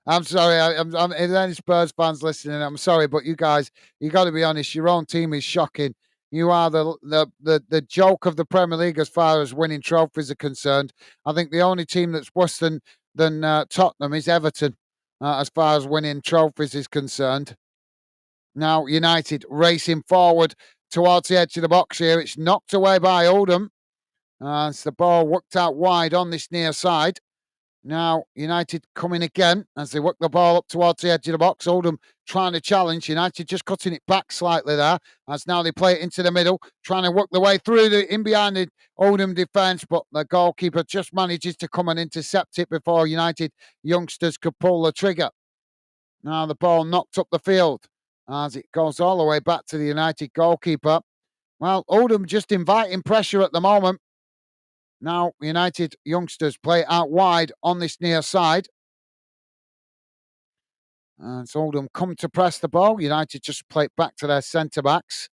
I'm sorry. If there any Spurs fans listening, I'm sorry, but you guys, you got to be honest. Your own team is shocking. You are the joke of the Premier League as far as winning trophies are concerned. I think the only team that's worse than Tottenham is Everton, as far as winning trophies is concerned. Now United racing forward towards the edge of the box here. It's knocked away by Oldham. As the ball worked out wide on this near side. Now, United coming again as they work the ball up towards the edge of the box. Oldham trying to challenge. United just cutting it back slightly there. As now they play it into the middle, trying to work the way through in behind the Oldham defence. But the goalkeeper just manages to come and intercept it before United youngsters could pull the trigger. Now the ball knocked up the field as it goes all the way back to the United goalkeeper. Well, Oldham just inviting pressure at the moment. Now, United youngsters play out wide on this near side. And so Oldham come to press the ball. United just play it back to their centre backs.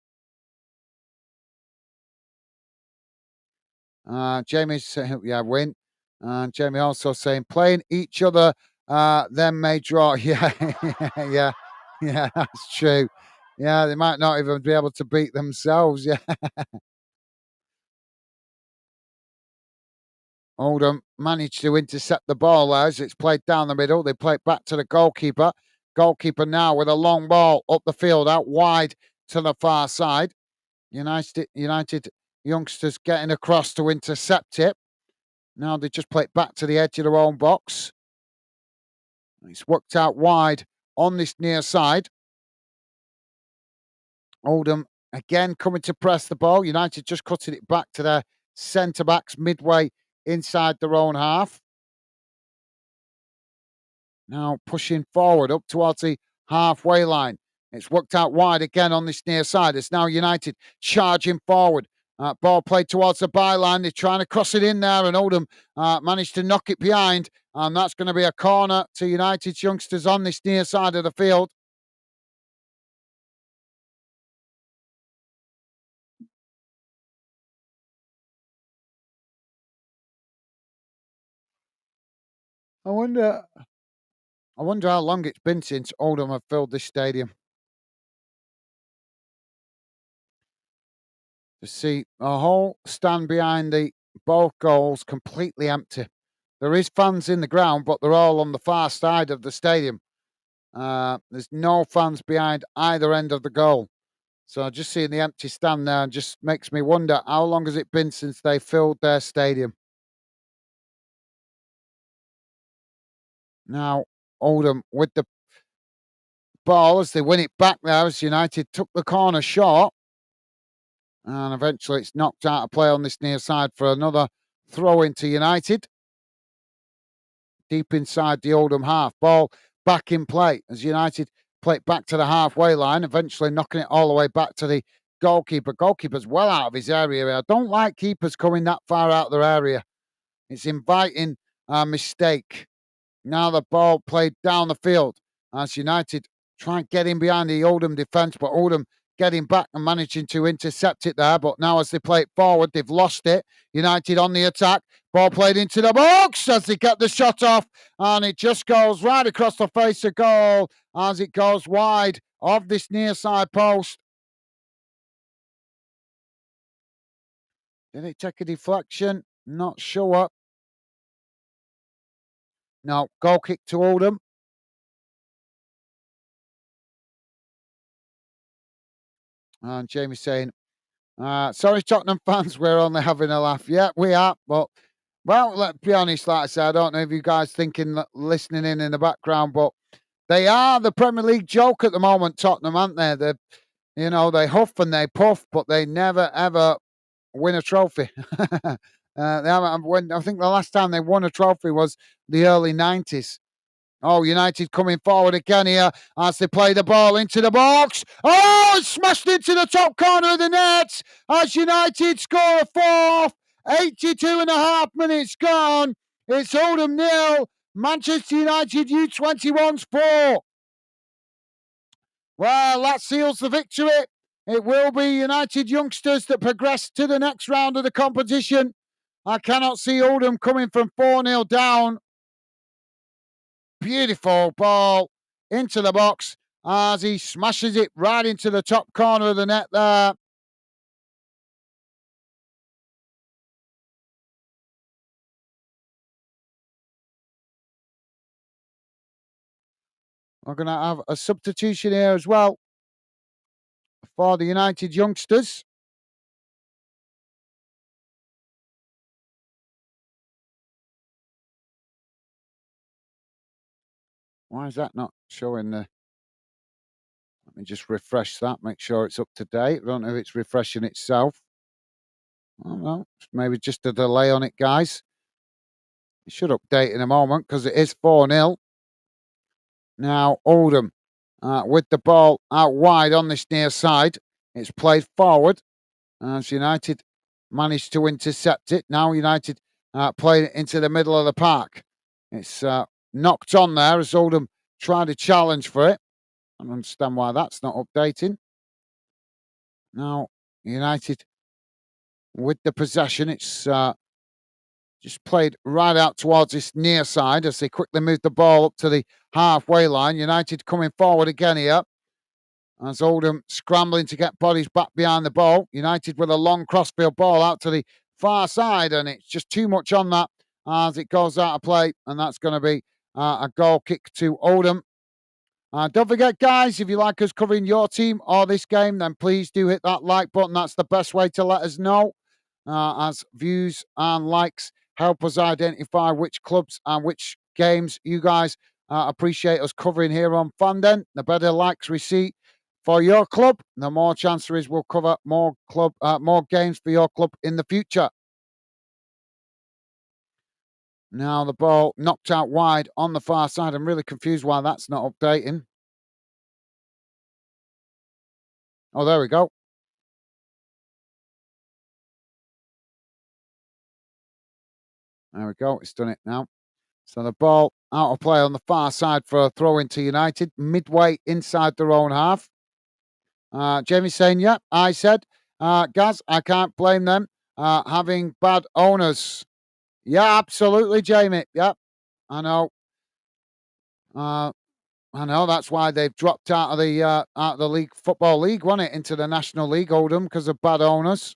Jamie's saying, yeah, win. And Jamie also saying, playing each other, then may draw. Yeah, yeah, yeah, that's true. Yeah, they might not even be able to beat themselves. Yeah. Oldham managed to intercept the ball as it's played down the middle. They play it back to the goalkeeper. Goalkeeper now with a long ball up the field, out wide to the far side. United youngsters getting across to intercept it. Now they just play it back to the edge of their own box. It's worked out wide on this near side. Oldham again coming to press the ball. United just cutting it back to their centre backs midway inside their own half. Now pushing forward up towards the halfway line. It's worked out wide again on this near side. It's now United charging forward. Ball played towards the byline. They're trying to cross it in there, and Oldham managed to knock it behind. And that's going to be a corner to United's youngsters on this near side of the field. I wonder. I wonder how long it's been since Oldham have filled this stadium. To see a whole stand behind the both goals completely empty. There is fans in the ground, but they're all on the far side of the stadium. There's no fans behind either end of the goal. So just seeing the empty stand there just makes me wonder how long has it been since they filled their stadium. Now Oldham with the ball as they win it back there as United took the corner short. And eventually it's knocked out of play on this near side for another throw into United. Deep inside the Oldham half. Ball back in play as United play it back to the halfway line, eventually knocking it all the way back to the goalkeeper. Goalkeeper's well out of his area. I don't like keepers coming that far out of their area. It's inviting a mistake. Now the ball played down the field as United try and get in behind the Oldham defence, but Oldham getting back and managing to intercept it there. But now as they play it forward, they've lost it. United on the attack. Ball played into the box as they get the shot off. And it just goes right across the face of goal as it goes wide of this near side post. Did it take a deflection? Not sure. No, goal kick to Oldham. And Jamie saying, sorry, Tottenham fans, we're only having a laugh. Yeah, we are. But, well, let's be honest, like I said, I don't know if you guys thinking, listening in the background, but they are the Premier League joke at the moment, Tottenham, aren't they? They huff and they puff, but they never, ever win a trophy. They haven't I think the last time they won a trophy was the early 90s. Oh, United coming forward again here as they play the ball into the box. Oh, it's smashed into the top corner of the net as United score a fourth. 82 and a half minutes gone. It's Oldham 0, Manchester United U21's 4. Well, that seals the victory. It will be United youngsters that progress to the next round of the competition. I cannot see Oldham coming from 4-0 down. Beautiful ball into the box as he smashes it right into the top corner of the net there. We're going to have a substitution here as well for the United youngsters. Why is that not showing the... Let me just refresh that, make sure it's up to date. I don't know if it's refreshing itself. Oh, no, maybe just a delay on it, guys. It should update in a moment because it is 4-0. Now, Oldham with the ball out wide on this near side. It's played forward as United managed to intercept it. Now United playing it into the middle of the park. It's knocked on there as Oldham tried to challenge for it. I don't understand why that's not updating. Now United with the possession. It's just played right out towards this near side as they quickly move the ball up to the halfway line. United coming forward again here. As Oldham scrambling to get bodies back behind the ball. United with a long crossfield ball out to the far side, and it's just too much on that as it goes out of play, and that's going to be a goal kick to Oldham. Don't forget, guys, if you like us covering your team or this game, then please do hit that like button. That's the best way to let us know, as views and likes help us identify which clubs and which games you guys appreciate us covering here on Fanden. The better likes we see for your club, the more chance there is we'll cover more games for your club in the future. Now the ball knocked out wide on the far side. I'm really confused why that's not updating. Oh, there we go. There we go. It's done it now. So the ball out of play on the far side for a throw into United, midway inside their own half. Jamie saying, yeah, I said, Gaz, I can't blame them having bad owners. Yeah, absolutely, Jamie. Yeah, I know. I know that's why they've dropped out of the league football league, wasn't it, into the National League, Oldham, because of bad owners.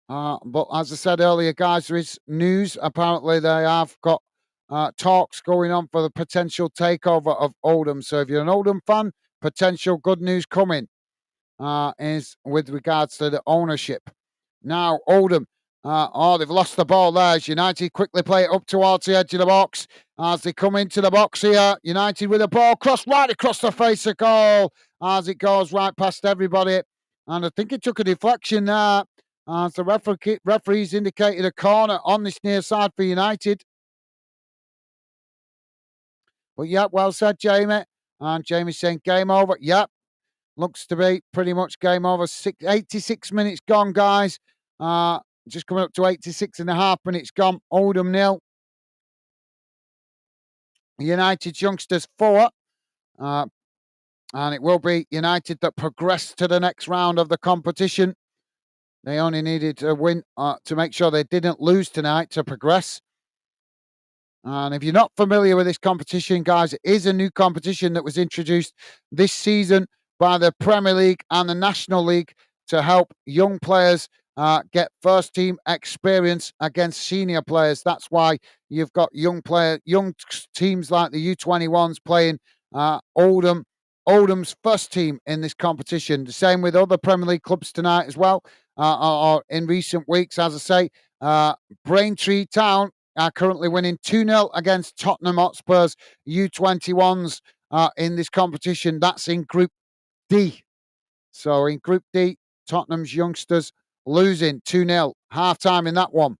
But as I said earlier, guys, there is news. Apparently, they have got talks going on for the potential takeover of Oldham. So if you're an Oldham fan, potential good news coming is with regards to the ownership. Now, Oldham, they've lost the ball there. As United quickly play it up towards the edge of the box. As they come into the box here, United with a ball crossed right across the face of goal as it goes right past everybody. And I think it took a deflection there as the referees indicated a corner on this near side for United. But yeah, well said, Jamie. And Jamie's saying game over. Yep, looks to be pretty much game over. 86 minutes gone, guys. Just coming up to 86 and a half minutes gone. Oldham 0. United's youngsters 4. And it will be United that progress to the next round of the competition. They only needed a win to make sure they didn't lose tonight to progress. And if you're not familiar with this competition, guys, it is a new competition that was introduced this season by the Premier League and the National League to help young players get first team experience against senior players. That's why you've got young teams like the U21s playing Oldham's first team in this competition. The same with other Premier League clubs tonight as well, or in recent weeks. As I say, Braintree Town are currently winning 2-0 against Tottenham Hotspur's U21s in this competition. That's in Group D. So in Group D, Tottenham's youngsters losing 2-0, half-time in that one.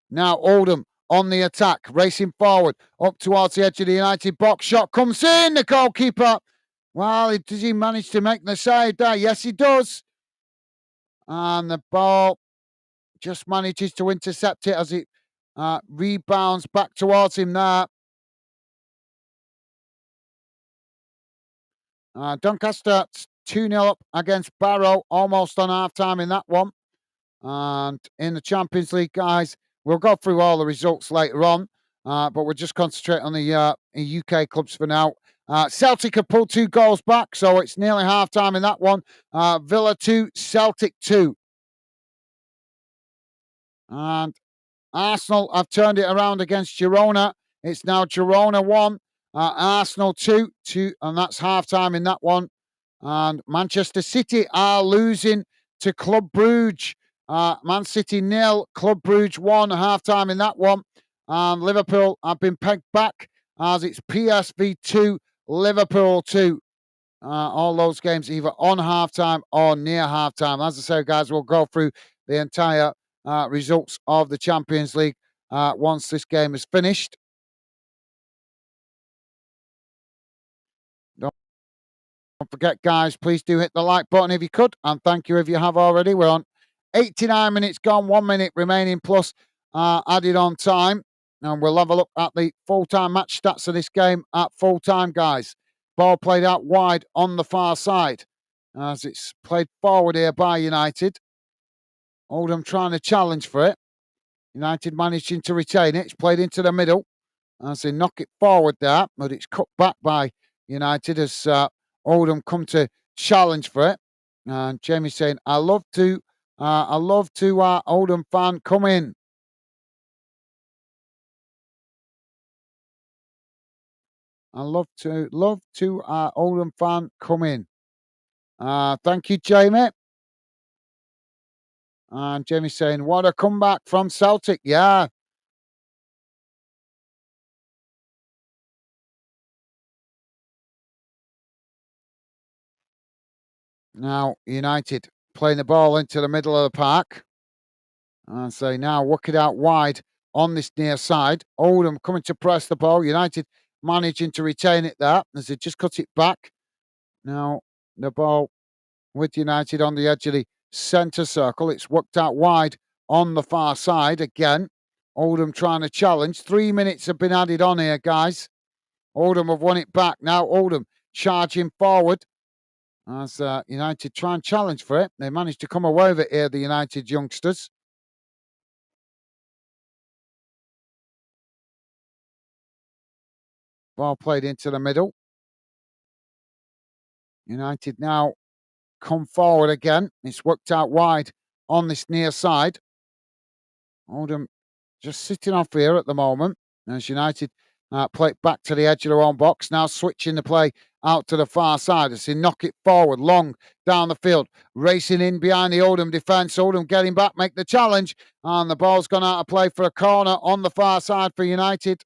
Now Oldham on the attack, racing forward, up towards the edge of the United box. Shot comes in, the goalkeeper. Well, does he manage to make the save there? Yes, he does. And the ball just manages to intercept it as it rebounds back towards him there. Doncaster 2-0 up against Barrow, almost on half-time in that one. And in the Champions League, guys, we'll go through all the results later on, but we'll just concentrate on the UK clubs for now. Celtic have pulled 2 goals back, so it's nearly half-time in that one. Villa 2, Celtic 2. And Arsenal have turned it around against Girona. It's now Girona 1, Arsenal 2, and that's half-time in that one. And Manchester City are losing to Club Brugge. Man City 0, Club Brugge 1, half-time in that one. And Liverpool have been pegged back as it's PSV 2, Liverpool 2. All those games either on half-time or near half-time. As I say, guys, we'll go through the entire results of the Champions League once this game is finished. Don't forget, guys, please do hit the like button if you could, and thank you if you have already. We're on 89 minutes gone, 1 minute remaining plus added on time, and we'll have a look at the full-time match stats of this game at full-time, guys. Ball played out wide on the far side as it's played forward here by United. Oldham trying to challenge for it. United managing to retain it. It's played into the middle as they knock it forward there, but it's cut back by United as Oldham come to challenge for it. And Jamie's saying, I love to Oldham fan come in. I love to Oldham fan come in. Thank you, Jamie. And Jamie's saying, what a comeback from Celtic. Yeah. Now, United playing the ball into the middle of the park. And so now work it out wide on this near side. Oldham coming to press the ball. United managing to retain it there as they just cut it back. Now, the ball with United on the edge of the centre circle. It's worked out wide on the far side again. Oldham trying to challenge. 3 minutes have been added on here, guys. Oldham have won it back. Now Oldham charging forward as United try and challenge for it. They managed to come away with it here, the United youngsters. Ball played into the middle. United now come forward again. It's worked out wide on this near side. Oldham just sitting off here at the moment as United play it back to the edge of their own box. Now switching the play out to the far side as they knock it forward, long down the field, racing in behind the Oldham defence. Oldham getting back, make the challenge, and the ball's gone out of play for a corner on the far side for United.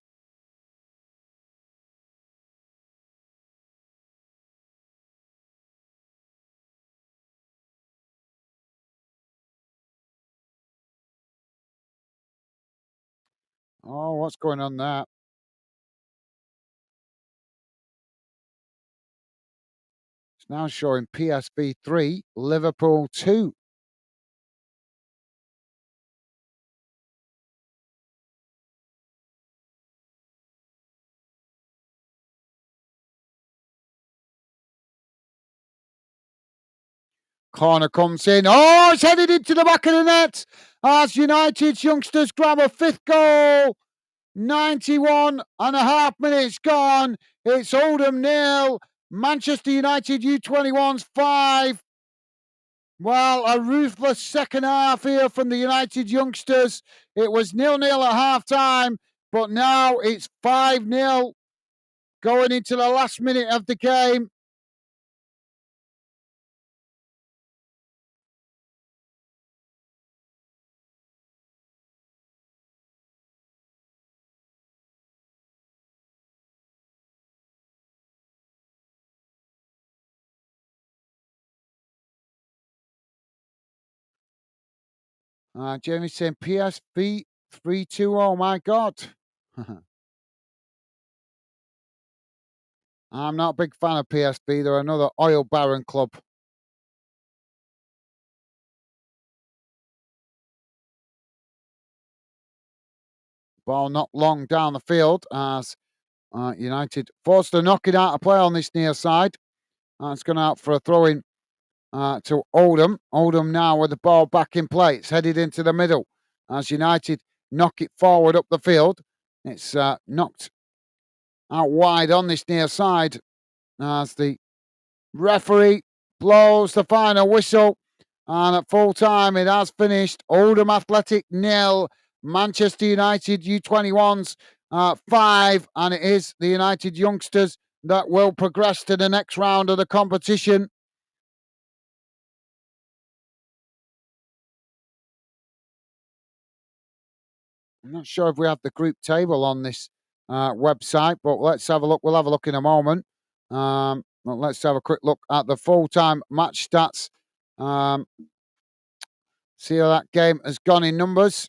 Oh, what's going on there? It's now showing PSV 3, Liverpool 2. Corner comes in. Oh, it's headed into the back of the net as United's youngsters grab a 5th goal. 91 and a half minutes gone. It's Oldham 0, Manchester United U21's 5. Well, a ruthless second half here from the United youngsters. It was 0-0 at half time, but now it's 5-0 going into the last minute of the game. Jamie's saying PSV 3-2. Oh my God. I'm not a big fan of PSB. They're another oil baron club. Ball not long down the field as United forced to knock it out of play on this near side. It's gone out for a throw in to Oldham. Oldham now with the ball back in play. It's headed into the middle as United knock it forward up the field. It's knocked out wide on this near side as the referee blows the final whistle. And at full time, it has finished. Oldham Athletic 0, Manchester United U21s 5. And it is the United youngsters that will progress to the next round of the competition. I'm not sure if we have the group table on this website, but let's have a look. We'll have a look in a moment. Well, let's have a quick look at the full-time match stats. See how that game has gone in numbers.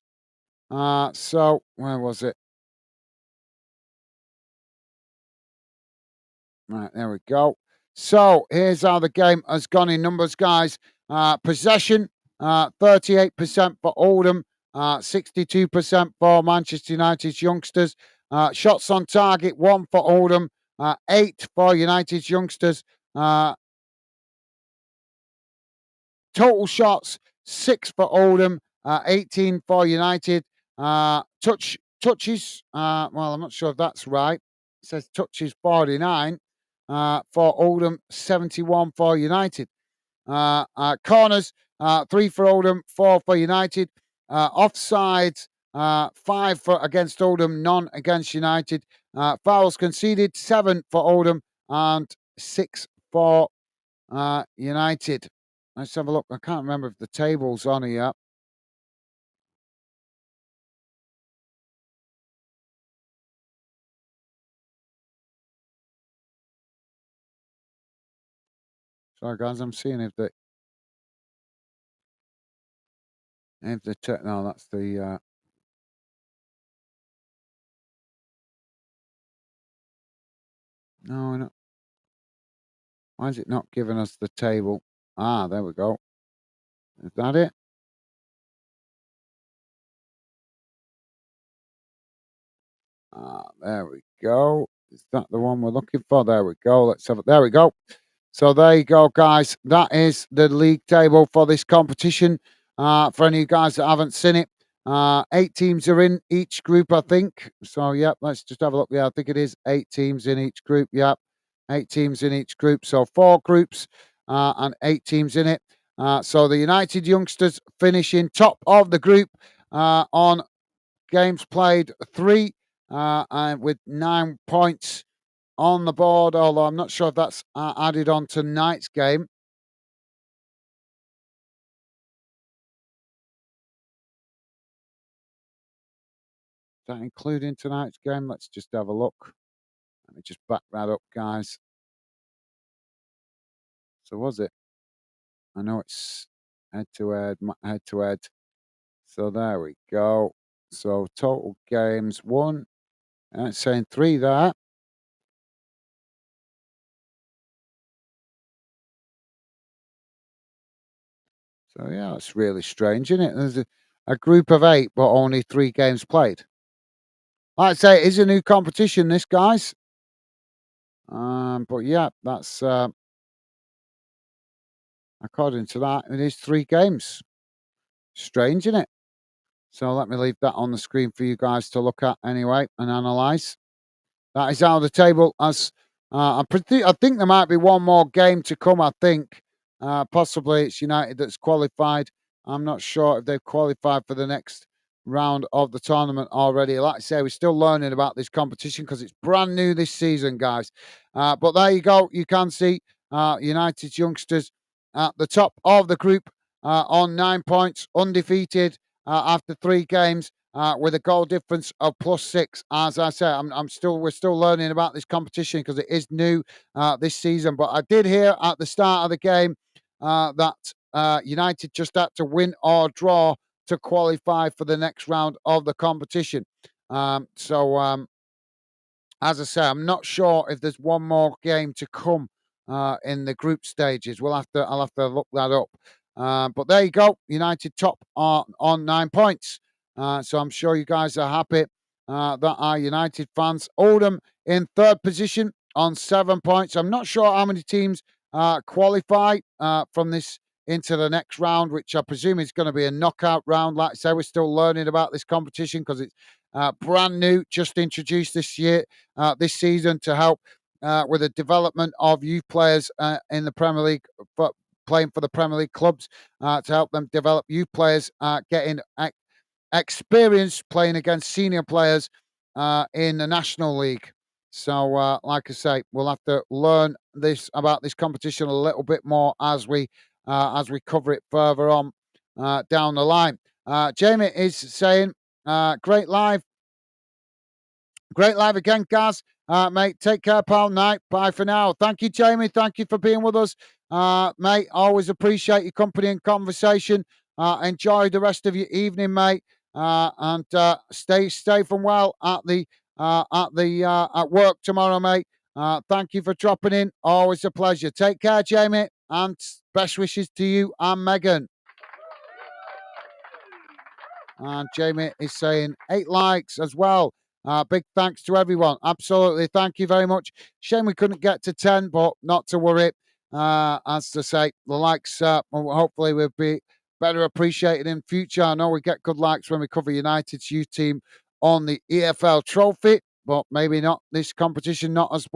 So where was it? Right, there we go. So here's how the game has gone in numbers, guys. Possession, 38% for Oldham, 62% for Manchester United's youngsters. Shots on target, 1 for Oldham, 8 for United's youngsters. Total shots, 6 for Oldham, 18 for United. Touches, well, I'm not sure if that's right. It says touches 49 for Oldham, 71 for United. Corners, 3 for Oldham, 4 for United. Offsides, 5 for against Oldham, none against United. Fouls conceded, 7 for Oldham and 6 for United. Let's have a look. I can't remember if the table's on here. Sorry, guys. I'm seeing if the no, that's the no. Why is it not giving us the table? Ah, there we go. Is that it? Ah, there we go. Is that the one we're looking for? There we go. Let's have it. There we go. So there you go, guys. That is the league table for this competition. For any of you guys that haven't seen it, 8 teams are in each group, I think. So, yep, let's just have a look. Yeah, I think it is 8 teams in each group. Yep, 8 teams in each group. So 4 groups and 8 teams in it. So the United youngsters finishing top of the group on games played 3 and with 9 points on the board, although I'm not sure if that's added on tonight's game. Is that including tonight's game? Let's just have a look. Let me just back that up, guys. So was it? I know it's head to head, head to head. So there we go. So total games 1. And it's saying 3 there. So yeah, it's really strange, isn't it? There's a group of 8, but only 3 games played. Like I say, it is a new competition, this, guys. But yeah, that's according to that, it is 3 games. Strange, isn't it? So let me leave that on the screen for you guys to look at anyway and analyse. That is how the table has. I think there might be one more game to come. I think possibly it's United that's qualified. I'm not sure if they've qualified for the next round of the tournament already. Like I say, we're still learning about this competition because it's brand new this season, guys. But there you go. You can see United's youngsters at the top of the group on 9 points, undefeated after 3 games with a goal difference of +6. As I say, we're still learning about this competition because it is new this season. But I did hear at the start of the game that United just had to win or draw to qualify for the next round of the competition. As I say, I'm not sure if there's one more game to come in the group stages. I'll have to look that up. But there you go. United top on 9 points. So I'm sure you guys are happy that are United fans. Oldham in third position on 7 points. I'm not sure how many teams qualify from this into the next round, which I presume is going to be a knockout round. Like I say, we're still learning about this competition because it's brand new, just introduced this season to help with the development of youth players in the Premier League, playing for the Premier League clubs to help them develop youth players, getting experience playing against senior players in the National League. So, like I say, we'll have to learn about this competition a little bit more as we cover it further on down the line. Jamie is saying, great live. Great live again, Gaz. Mate, take care, pal. Night. Bye for now. Thank you, Jamie. Thank you for being with us. Mate, always appreciate your company and conversation. Enjoy the rest of your evening, mate. And stay safe and well at work tomorrow, mate. Thank you for dropping in. Always a pleasure. Take care, Jamie. And best wishes to you and Megan. And Jamie is saying 8 likes as well. Big thanks to everyone. Absolutely. Thank you very much. Shame we couldn't get to 10, but not to worry. As to say, the likes hopefully will be better appreciated in future. I know we get good likes when we cover United's youth team on the EFL trophy, but maybe not this competition, not as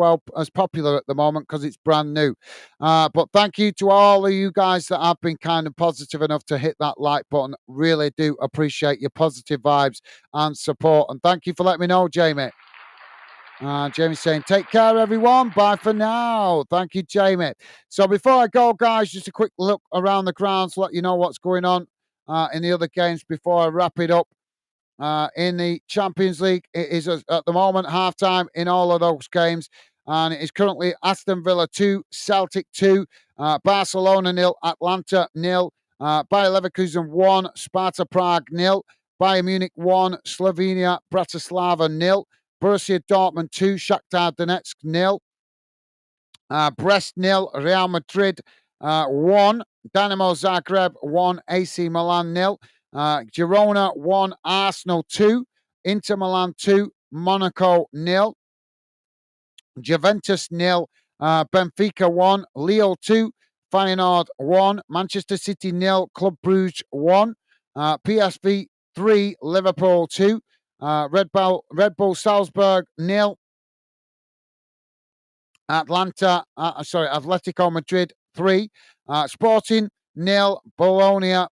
popular at the moment because it's brand new. But thank you to all of you guys that have been kind and positive enough to hit that like button. Really do appreciate your positive vibes and support. And thank you for letting me know, Jamie. Jamie's saying, take care, everyone. Bye for now. Thank you, Jamie. So before I go, guys, just a quick look around the grounds, let you know what's going on in the other games before I wrap it up. In the Champions League, it is at the moment halftime in all of those games. And it is currently Aston Villa 2, Celtic 2, Barcelona 0, Atlanta 0, Bayer Leverkusen 1, Sparta Prague 0, Bayern Munich 1, Slovenia Bratislava 0, Borussia Dortmund 2, Shakhtar Donetsk 0, Brest 0, Real Madrid 1, Dynamo Zagreb 1, AC Milan 0, Girona 1, Arsenal 2, Inter Milan 2, Monaco 0, Juventus 0, Benfica 1, Lille 2, Feyenoord 1, Manchester City 0, Club Brugge 1, PSV 3, Liverpool 2, Red Bull Salzburg 0, Atletico Madrid 3, Sporting 0, Bologna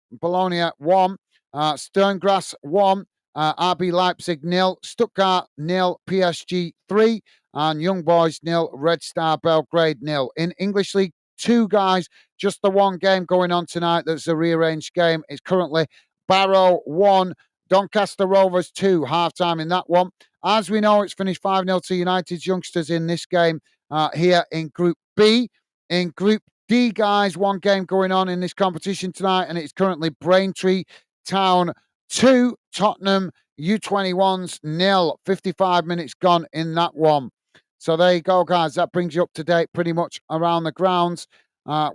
1, Sterngrass 1, RB Leipzig 0, Stuttgart 0, PSG 3, and Young Boys 0, Red Star Belgrade 0. In English League 2, guys, just the one game going on tonight that's a rearranged game. It's currently Barrow 1, Doncaster Rovers 2, half-time in that one. As we know, it's finished 5-0 to United's youngsters in this game here in Group B. In Group D, guys, one game going on in this competition tonight, and it's currently Braintree Town 2, Tottenham U-21s 0. 55 minutes gone in that one. So there you go, guys. That brings you up to date pretty much around the grounds,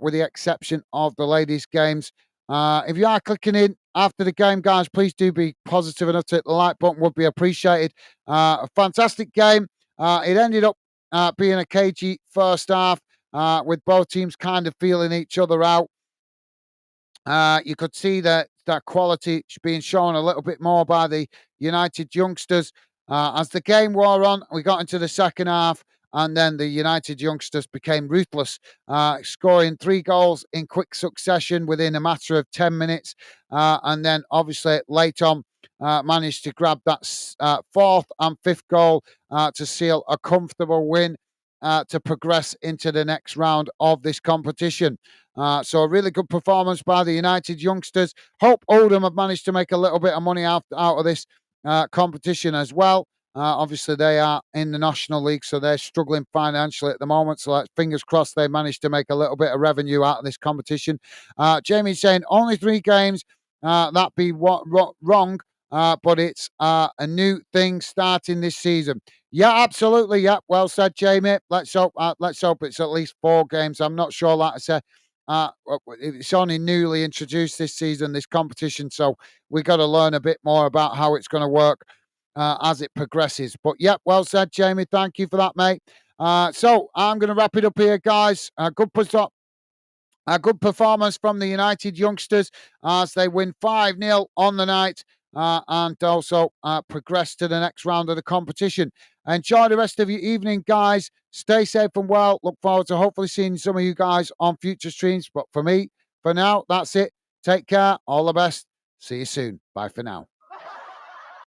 with the exception of the ladies' games. If you are clicking in after the game, guys, please do be positive enough to hit the like button. Would be appreciated. A fantastic game. It ended up being a cagey first half, with both teams kind of feeling each other out. You could see that quality being shown a little bit more by the United youngsters. As the game wore on, we got into the second half, and then the United youngsters became ruthless, scoring 3 goals in quick succession within a matter of 10 minutes. And then, obviously, late on, managed to grab that 4th and 5th goal to seal a comfortable win to progress into the next round of this competition. So a really good performance by the United youngsters. Hope Oldham have managed to make a little bit of money out of this competition as well. Obviously, they are in the National League, so they're struggling financially at the moment. So fingers crossed they managed to make a little bit of revenue out of this competition. Jamie's saying only 3 games that be wrong, but it's a new thing starting this season. Yeah, absolutely. Yeah, well said, Jamie. Let's hope. Let's hope it's at least 4 games. I'm not sure. Like I said, it's only newly introduced this season, this competition, so we got to learn a bit more about how it's going to work as it progresses. But yeah, well said, Jamie. Thank you for that, mate. So I'm going to wrap it up here, guys. A good performance from the United youngsters as they win 5-0 on the night and also progress to the next round of the competition. Enjoy the rest of your evening, guys. Stay safe and well. Look forward to hopefully seeing some of you guys on future streams. But for me, for now, that's it. Take care. All the best. See you soon. Bye for now.